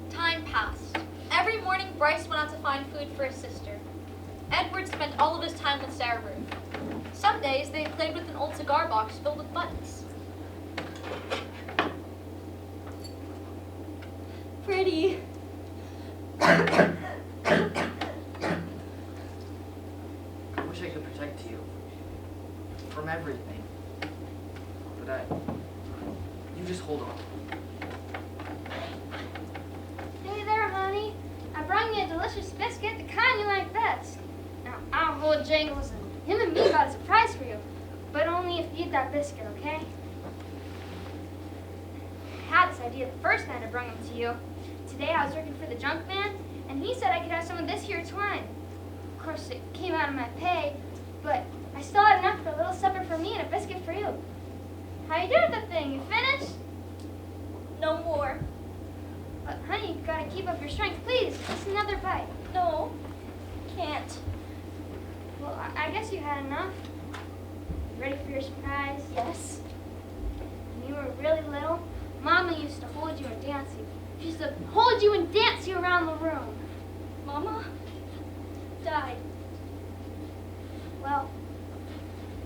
S1: Time passed. Every morning, Bryce went out to find food for his sister. Edward spent all of his time with Sarah Ruth. Some days, they played with an old cigar box filled with buttons.
S8: Pretty.
S5: I wish I could protect you from everything. But you just hold on.
S6: Hey there, honey. I brought you a delicious biscuit, the kind you like best. Now, I'll hold Jangles and him and me got a surprise for you. But only if you eat that biscuit, okay? I had this idea the first night I brought him to you. Today I was working for the junk man, and he said I could have some of this here twine. Of course, it came out of my pay, but I still had enough for a little supper for me and a biscuit for you. How you doing with the thing? You finished?
S8: No more.
S6: But honey, you gotta keep up your strength. Please, just another bite.
S8: No. Can't.
S6: Well, I guess you had enough. Ready for your surprise?
S8: Yes.
S6: When you were really little, Mama used to hold you and dance you. She used to hold you and dance you around the room.
S8: Mama died.
S6: Well,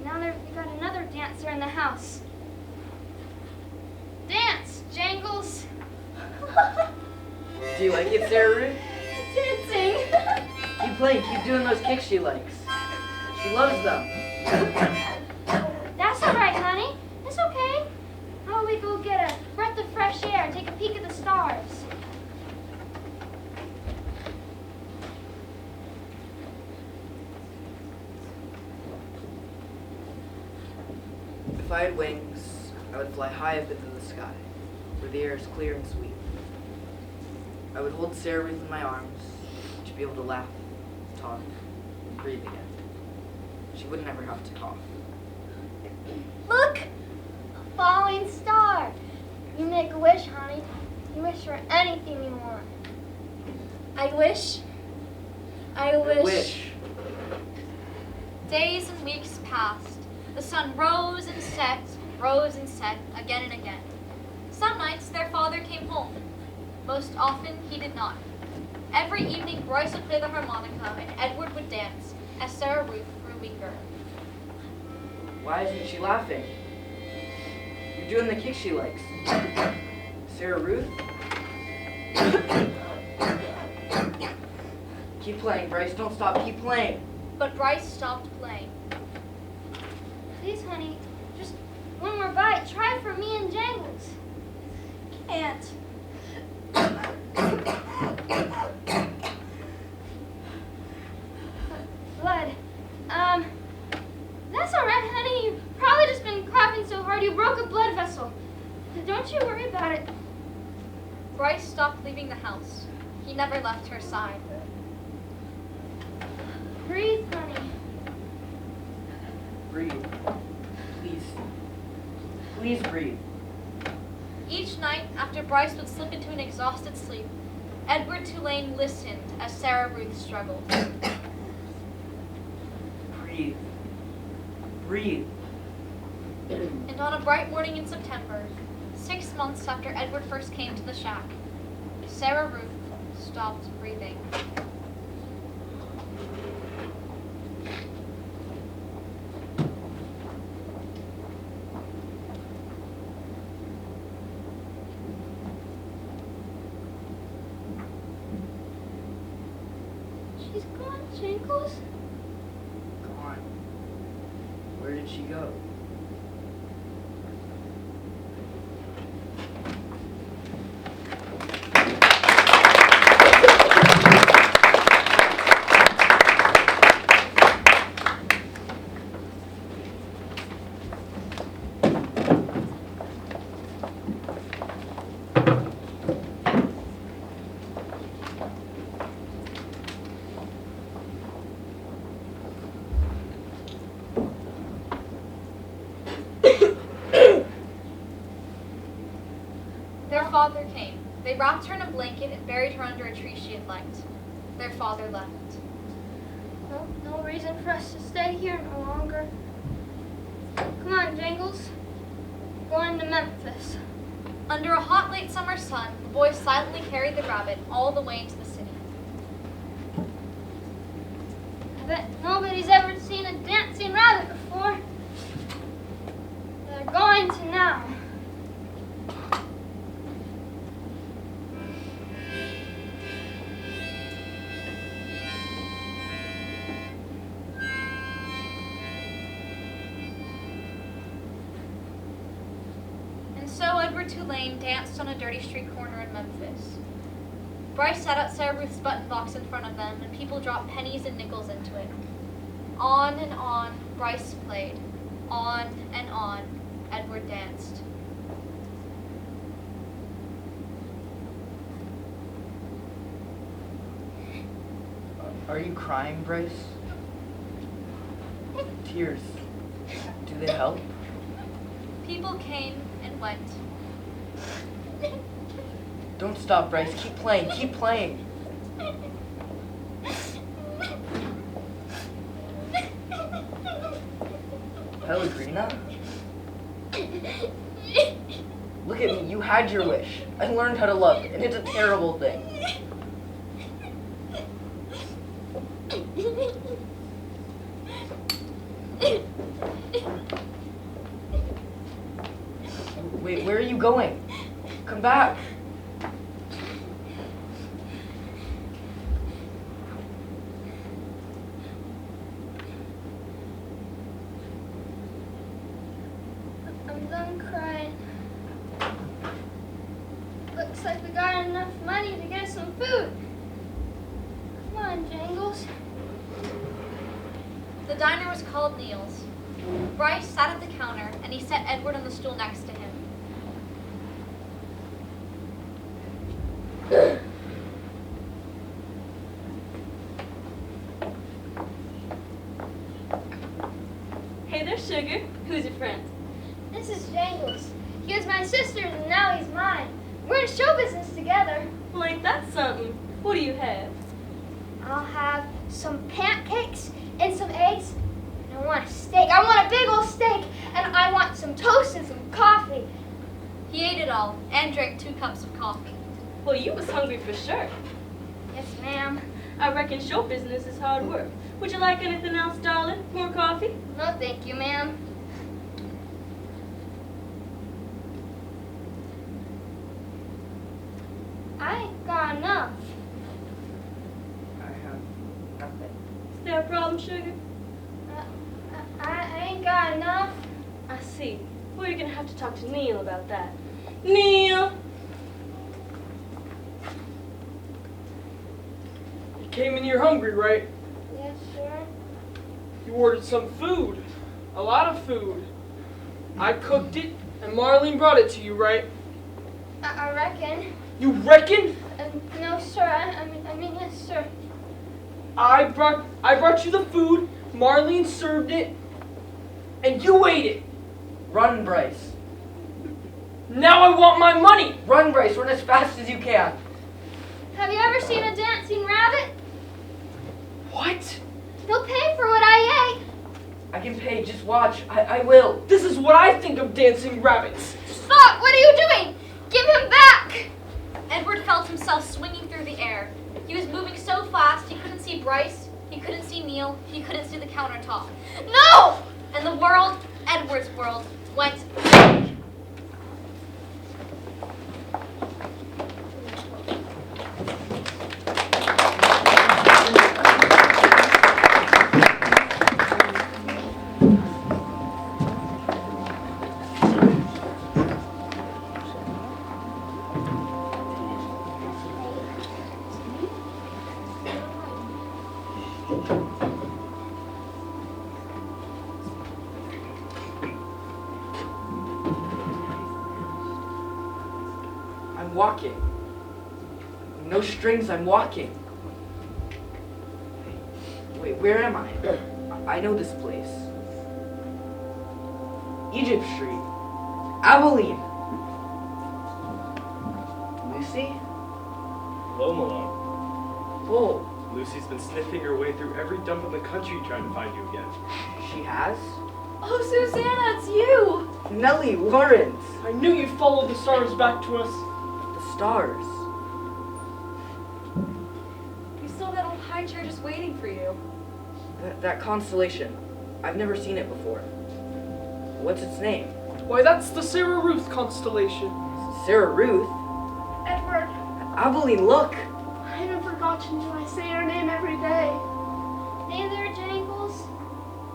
S6: now we got another dancer in the house. Dance, Jangles.
S5: Do you like it, Sarah Ruth?
S8: Dancing.
S5: Keep playing, keep doing those kicks she likes. She loves them.
S6: That's all right, honey. It's okay. How about we go get a breath of fresh air and take a peek at the stars?
S5: If I had wings, I would fly high up into the sky, where the air is clear and sweet. I would hold Sarah Ruth in my arms. She'd be able to laugh, talk, and breathe again. She wouldn't ever have to cough.
S6: Look! A falling star. You make a wish, honey. You wish for anything you want.
S8: I wish. I wish.
S1: Days and weeks passed. The sun rose and set, again and again. Some nights their father came home. Most often he did not. Every evening Bryce would play the harmonica and Edward would dance as Sarah Ruth grew weaker.
S5: Why isn't she laughing? You're doing the kick she likes. Sarah Ruth? Keep playing, Bryce. Don't stop. Keep playing.
S1: But Bryce stopped playing.
S6: Please, honey, just one more bite. Try for me and Jangles.
S8: can't. Blood. That's all right, honey. You've probably just been coughing so hard you broke a blood vessel. Don't you worry about it.
S1: Bryce stopped leaving the house. He never left her side.
S8: Breathe, honey.
S5: Breathe. Please. Please breathe.
S1: Each night, after Bryce would slip into an exhausted sleep, Edward Tulane listened as Sarah Ruth struggled.
S5: Breathe. Breathe.
S1: And on a bright morning in September, 6 months after Edward first came to the shack, Sarah Ruth stopped breathing.
S8: She's gone, Jingles.
S5: Gone. Where did she go?
S1: Their father came. They wrapped her in a blanket and buried her under a tree she had liked. Their father left.
S8: Well, no reason for us to stay here no longer. Come on, Jingles. We're going to Memphis.
S1: Under a hot late summer sun, the boys silently carried the rabbit all the way into the city.
S8: I bet nobody's ever seen a dancing rabbit before. They're going to now.
S1: And so Edward Tulane danced on a dirty street corner in Memphis. Bryce sat out Sarah Ruth's button box in front of them, and people dropped pennies and nickels into it. On and on, Bryce played. On and on, Edward danced.
S5: Are you crying, Bryce? Tears. Do they help?
S1: People came and went.
S5: Don't stop, Bryce. Keep playing. Keep playing. Pellegrina? Look at me. You had your wish. I learned how to love, and it's a terrible thing. Wait, where are you going? Come back.
S8: I'm done crying. Looks like we got enough money to get some food. Come on, Jangles.
S1: The diner was called Neil's. Bryce sat at the counter, and he set Edward on the stool next to him.
S10: Hey there, Sugar. Who's your friend?
S8: This is Jangles. He was my sister's and now he's mine. We're in show business together.
S10: Well, ain't that something? What do you have?
S8: I'll have some pancakes and some eggs. And I want a steak. I want a big old steak. And I want some toast and some coffee.
S1: He ate it all, and drank 2 cups of coffee.
S10: Well, you was hungry for sure.
S8: Yes, ma'am.
S10: I reckon show business is hard work. Would you like anything else, darling? More coffee?
S8: No, thank you, ma'am. I ain't got enough.
S5: I have nothing.
S10: Is there a problem, Sugar?
S8: I ain't got enough.
S10: I see. Well, you're gonna have to talk to Neil about that. Neil!
S7: came in here hungry, right?
S8: Yes, sir.
S7: You ordered some food. A lot of food. I cooked it, and Marlene brought it to you, right?
S8: I reckon.
S7: You reckon?
S8: No, sir. I mean, yes, sir.
S7: I brought you the food, Marlene served it, and you ate it.
S5: Run, Bryce.
S7: Now I want my money.
S5: Run, Bryce. Run as fast as you can.
S6: Have you ever seen a dancing rabbit?
S7: What?
S6: He'll pay for what I ate.
S5: I can pay. Just watch. I will.
S7: This is what I think of dancing rabbits.
S6: Stop! What are you doing? Give him back!
S1: Edward felt himself swinging through the air. He was moving so fast he couldn't see Bryce, he couldn't see Neil, he couldn't see the countertop.
S6: No!
S1: And the world, Edward's world, went.
S5: I'm walking. No strings, I'm walking. Wait, where am I? I know this place. Egypt Street. Abilene. Lucy?
S4: Hello, Malone.
S5: Whoa,
S4: Lucy's been sniffing her way through every dump in the country trying to find you again.
S5: she has?
S1: Oh, Susanna, it's you!
S5: Nellie, Lawrence.
S7: I knew you'd follow the stars back to us.
S5: The stars.
S1: You saw that old high chair just waiting for you.
S5: That constellation. I've never seen it before. What's its name?
S7: Why, that's the Sarah Ruth constellation.
S5: Sarah Ruth?
S2: Edward,
S5: Abilene, look!
S2: I haven't forgotten you. I say your name every day.
S6: Hey there, Jangles.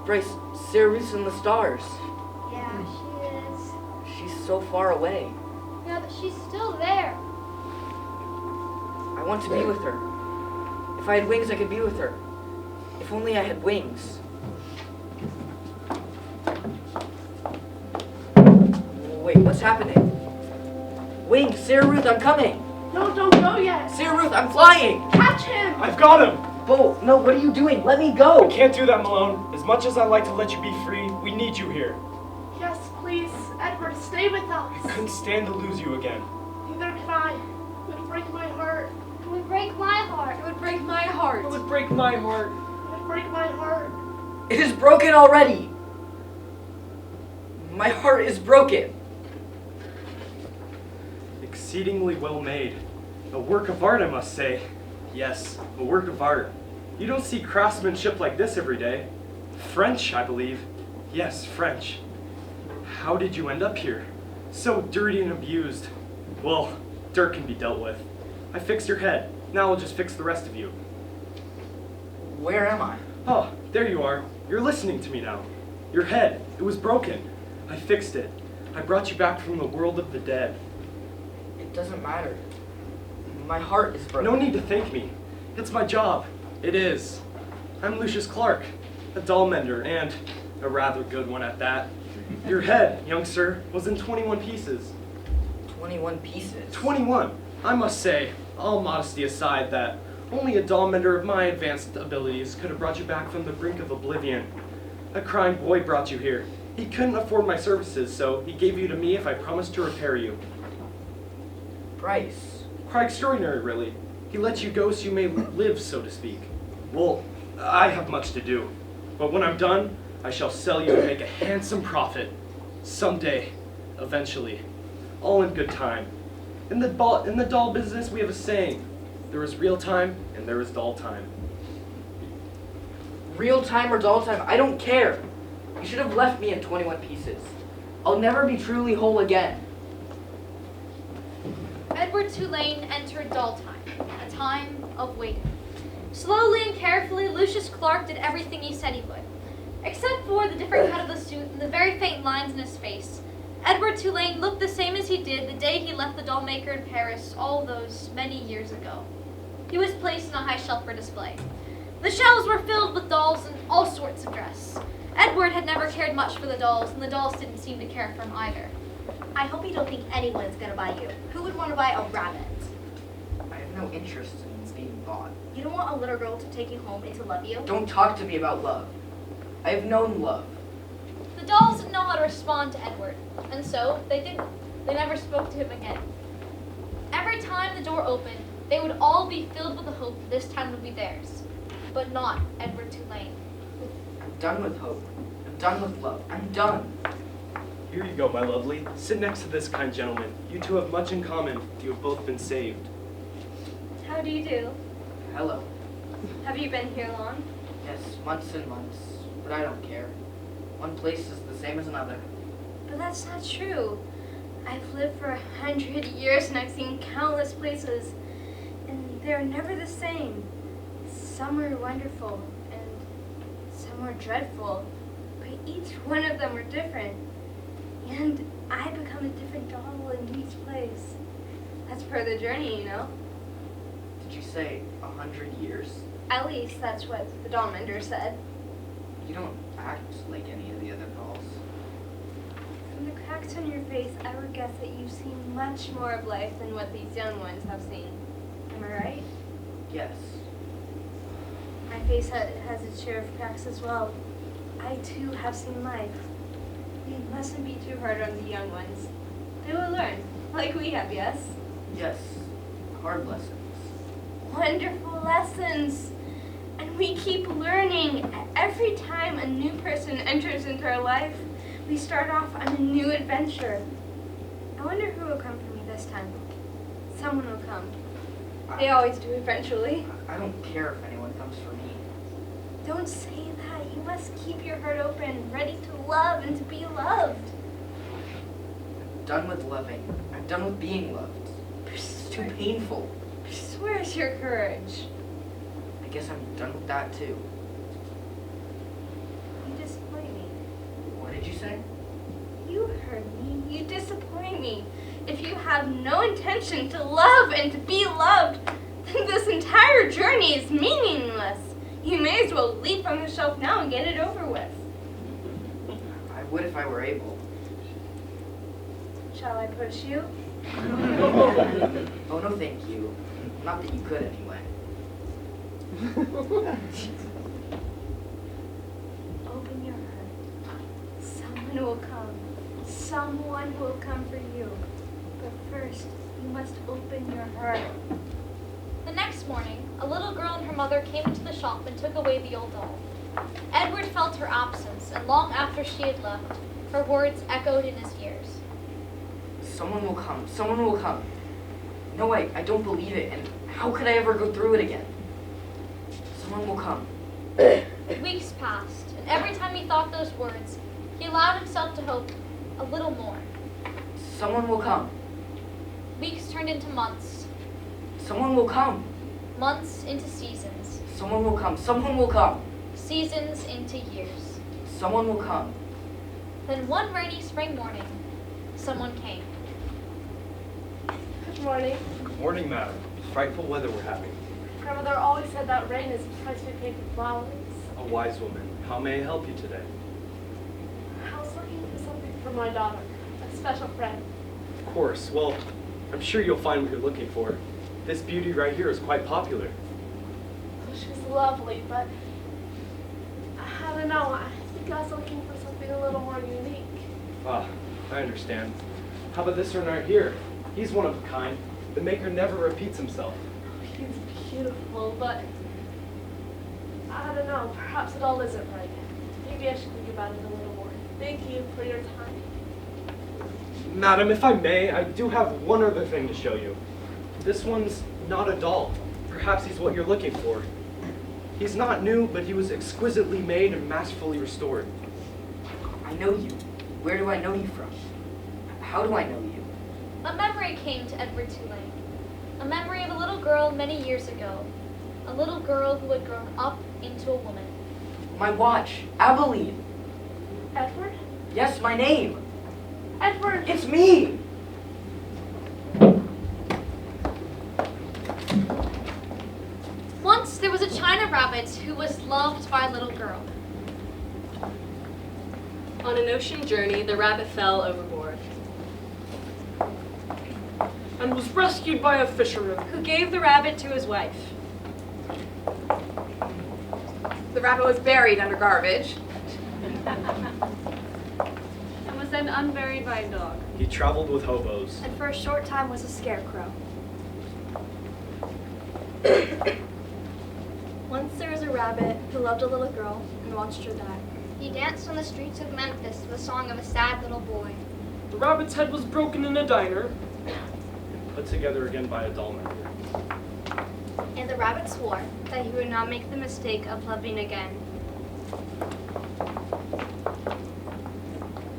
S5: Bryce, Sarah Ruth's in the stars.
S6: Yeah, she is.
S5: She's so far away.
S6: Yeah, but she's still there.
S5: I want to be with her. If I had wings, I could be with her. If only I had wings. Wait, what's happening? Wings, Sarah Ruth, I'm coming!
S2: No, don't go yet.
S5: Sarah Ruth, I'm flying!
S2: Catch him.
S4: I've got him!
S5: Bo, no, what are you doing? Let me
S4: I
S5: go!
S4: can't do that, Malone. As much as I'd like to let you be free, we need you here.
S2: Yes, please. Edward, stay with us.
S4: I couldn't stand to lose you again.
S2: Neither can I. It would break my heart.
S6: It would break my heart.
S1: It would break my heart.
S7: It would break my heart.
S2: It would break my heart.
S5: It is broken already! My heart is broken.
S4: Exceedingly well made. A work of art, I must say. Yes, a work of art. You don't see craftsmanship like this every day. French, I believe. Yes, French. How did you end up here? So dirty and abused. Well, dirt can be dealt with. I fixed your head. Now I'll just fix the rest of you.
S5: Where am I?
S4: Oh, there you are. You're listening to me now. Your head, it was broken. I fixed it. I brought you back from the world of the dead.
S5: It doesn't matter. My heart is broken.
S4: No need to thank me. It's my job. It is. I'm Lucius Clark, a doll mender, and a rather good one at that. Your head, young sir, was in 21 pieces.
S5: 21 pieces.
S4: 21. I must say, all modesty aside, that only a doll mender of my advanced abilities could have brought you back from the brink of oblivion. A crying boy brought you here. He couldn't afford my services, so he gave you to me if I promised to repair you.
S5: Bryce.
S4: Quite extraordinary, really. He lets you go so you may live, so to speak. Well, I have much to do. But when I'm done, I shall sell you and make a handsome profit. Someday. Eventually. All in good time. In the doll business, we have a saying. There is real time, and there is doll time.
S5: Real time or doll time, I don't care. You should have left me in 21 pieces. I'll never be truly whole again.
S1: Edward Tulane entered doll time, a time of waiting. Slowly and carefully, Lucius Clark did everything he said he would, except for the different cut of the suit and the very faint lines in his face. Edward Tulane looked the same as he did the day he left the doll maker in Paris all those many years ago. He was placed on a high shelf for display. The shelves were filled with dolls in all sorts of dress. Edward had never cared much for the dolls, and the dolls didn't seem to care for him either.
S11: I hope you don't think anyone's gonna buy you. Who would want to buy a rabbit?
S5: I have no interest in being bought.
S11: You don't want a little girl to take you home and to love you?
S5: Don't talk to me about love. I have known love.
S1: The dolls didn't know how to respond to Edward, and so they didn't. They never spoke to him again. Every time the door opened, they would all be filled with the hope that this time would be theirs, but not Edward Tulane.
S5: I'm done with hope. I'm done with love. I'm done.
S4: Here you go, my lovely. Sit next to this kind gentleman. You two have much in common. You have both been saved.
S6: How do you do?
S5: Hello.
S6: Have you been here long?
S5: Yes, months and months. But I don't care. One place is the same as another.
S6: But that's not true. I've lived for 100 years and I've seen countless places, and they're never the same. Some were wonderful and some were dreadful, but each one of them were different. And I become a different doll in each place. That's part of the journey, you know?
S5: Did you say 100 years?
S6: At least that's what the doll mender said.
S5: You don't act like any of the other dolls.
S6: From the cracks on your face, I would guess that you've seen much more of life than what these young ones have seen. Am I right?
S5: Yes.
S6: My face has its share of cracks as well. I too have seen life. We mustn't be too hard on the young ones. They will learn, like we have, yes?
S5: Yes. Hard lessons.
S6: Wonderful lessons! And we keep learning. Every time a new person enters into our life, we start off on a new adventure. I wonder who will come for me this time. Someone will come. They always do eventually.
S5: I don't care if anyone comes for me.
S6: Don't say that. You must keep your heart open, ready to love and to be loved.
S5: I'm done with loving. I'm done with being loved. It's too painful.
S6: Where's your courage?
S5: I guess I'm done with that too.
S6: You disappoint me.
S5: What did you say?
S6: You heard me. You disappoint me. If you have no intention to love and to be loved, then this entire journey is meaningless. You may as well leap from the shelf now and get it over with.
S5: I would if I were able.
S6: Shall I push you?
S5: Oh, no thank you. Not that you could anyway.
S6: Open your heart. Someone will come. Someone will come for you. But first, you must open your heart.
S1: The next morning, a little girl and her mother came into the shop and took away the old doll. Edward felt her absence, and long after she had left, her words echoed in his ears.
S5: Someone will come. Someone will come. No, I don't believe it, and how could I ever go through it again? Someone will come.
S1: Weeks passed, and every time he thought those words, he allowed himself to hope a little more.
S5: Someone will come.
S1: Weeks turned into months,
S5: Someone will come.
S1: months into seasons,
S5: Someone will come. Someone will come.
S1: seasons into years.
S5: Someone will come.
S1: Then one rainy spring morning, someone came.
S2: Good morning.
S4: Good morning, madam. Frightful weather we're having.
S2: Grandmother always said that rain is a price we pay for flowers.
S4: A wise woman. How may I help you today?
S2: I was looking for something for my daughter, a special friend.
S4: Of course. Well, I'm sure you'll find what you're looking for. This beauty right here is quite popular.
S2: She's lovely, but I don't know. I think I was looking for something a little more unique.
S4: Ah, I understand. How about this one right here? He's one of a kind. The maker never repeats himself.
S2: He's beautiful, but I don't know. Perhaps it all isn't right. Maybe I should think about it a little more. Thank you for your time.
S4: Madam, if I may, I do have one other thing to show you. This one's not a doll. Perhaps he's what you're looking for. He's not new, but he was exquisitely made and masterfully restored.
S5: I know you. Where do I know you from? How do I know you?
S1: A memory came to Edward Tulane. A memory of a little girl many years ago. A little girl who had grown up into a woman.
S5: My watch. Abilene.
S2: Edward?
S5: Yes, my name.
S2: Edward!
S5: It's me.
S1: Once there was a China rabbit who was loved by a little girl.
S10: On an ocean journey, the rabbit fell overboard.
S7: And was rescued by a fisherman.
S10: Who gave the rabbit to his wife.
S9: The rabbit was buried under garbage.
S10: And was then unburied by a dog.
S4: He traveled with hobos.
S8: And for a short time was a scarecrow. Once there was a rabbit who loved a little girl and watched her die.
S6: He danced on the streets of Memphis the song of a sad little boy.
S7: The rabbit's head was broken in a diner.
S4: Put together again by a doll maker.
S6: And the rabbit swore that he would not make the mistake of loving again.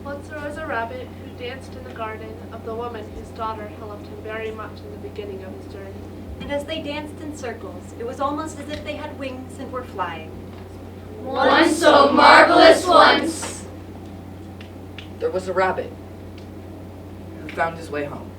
S2: Once there was a rabbit who danced in the garden of the woman whose daughter had loved him very much in the beginning of his journey.
S3: And as they danced in circles, it was almost as if they had wings and were flying.
S6: Once so marvelous once.
S5: There was a rabbit who found his way home.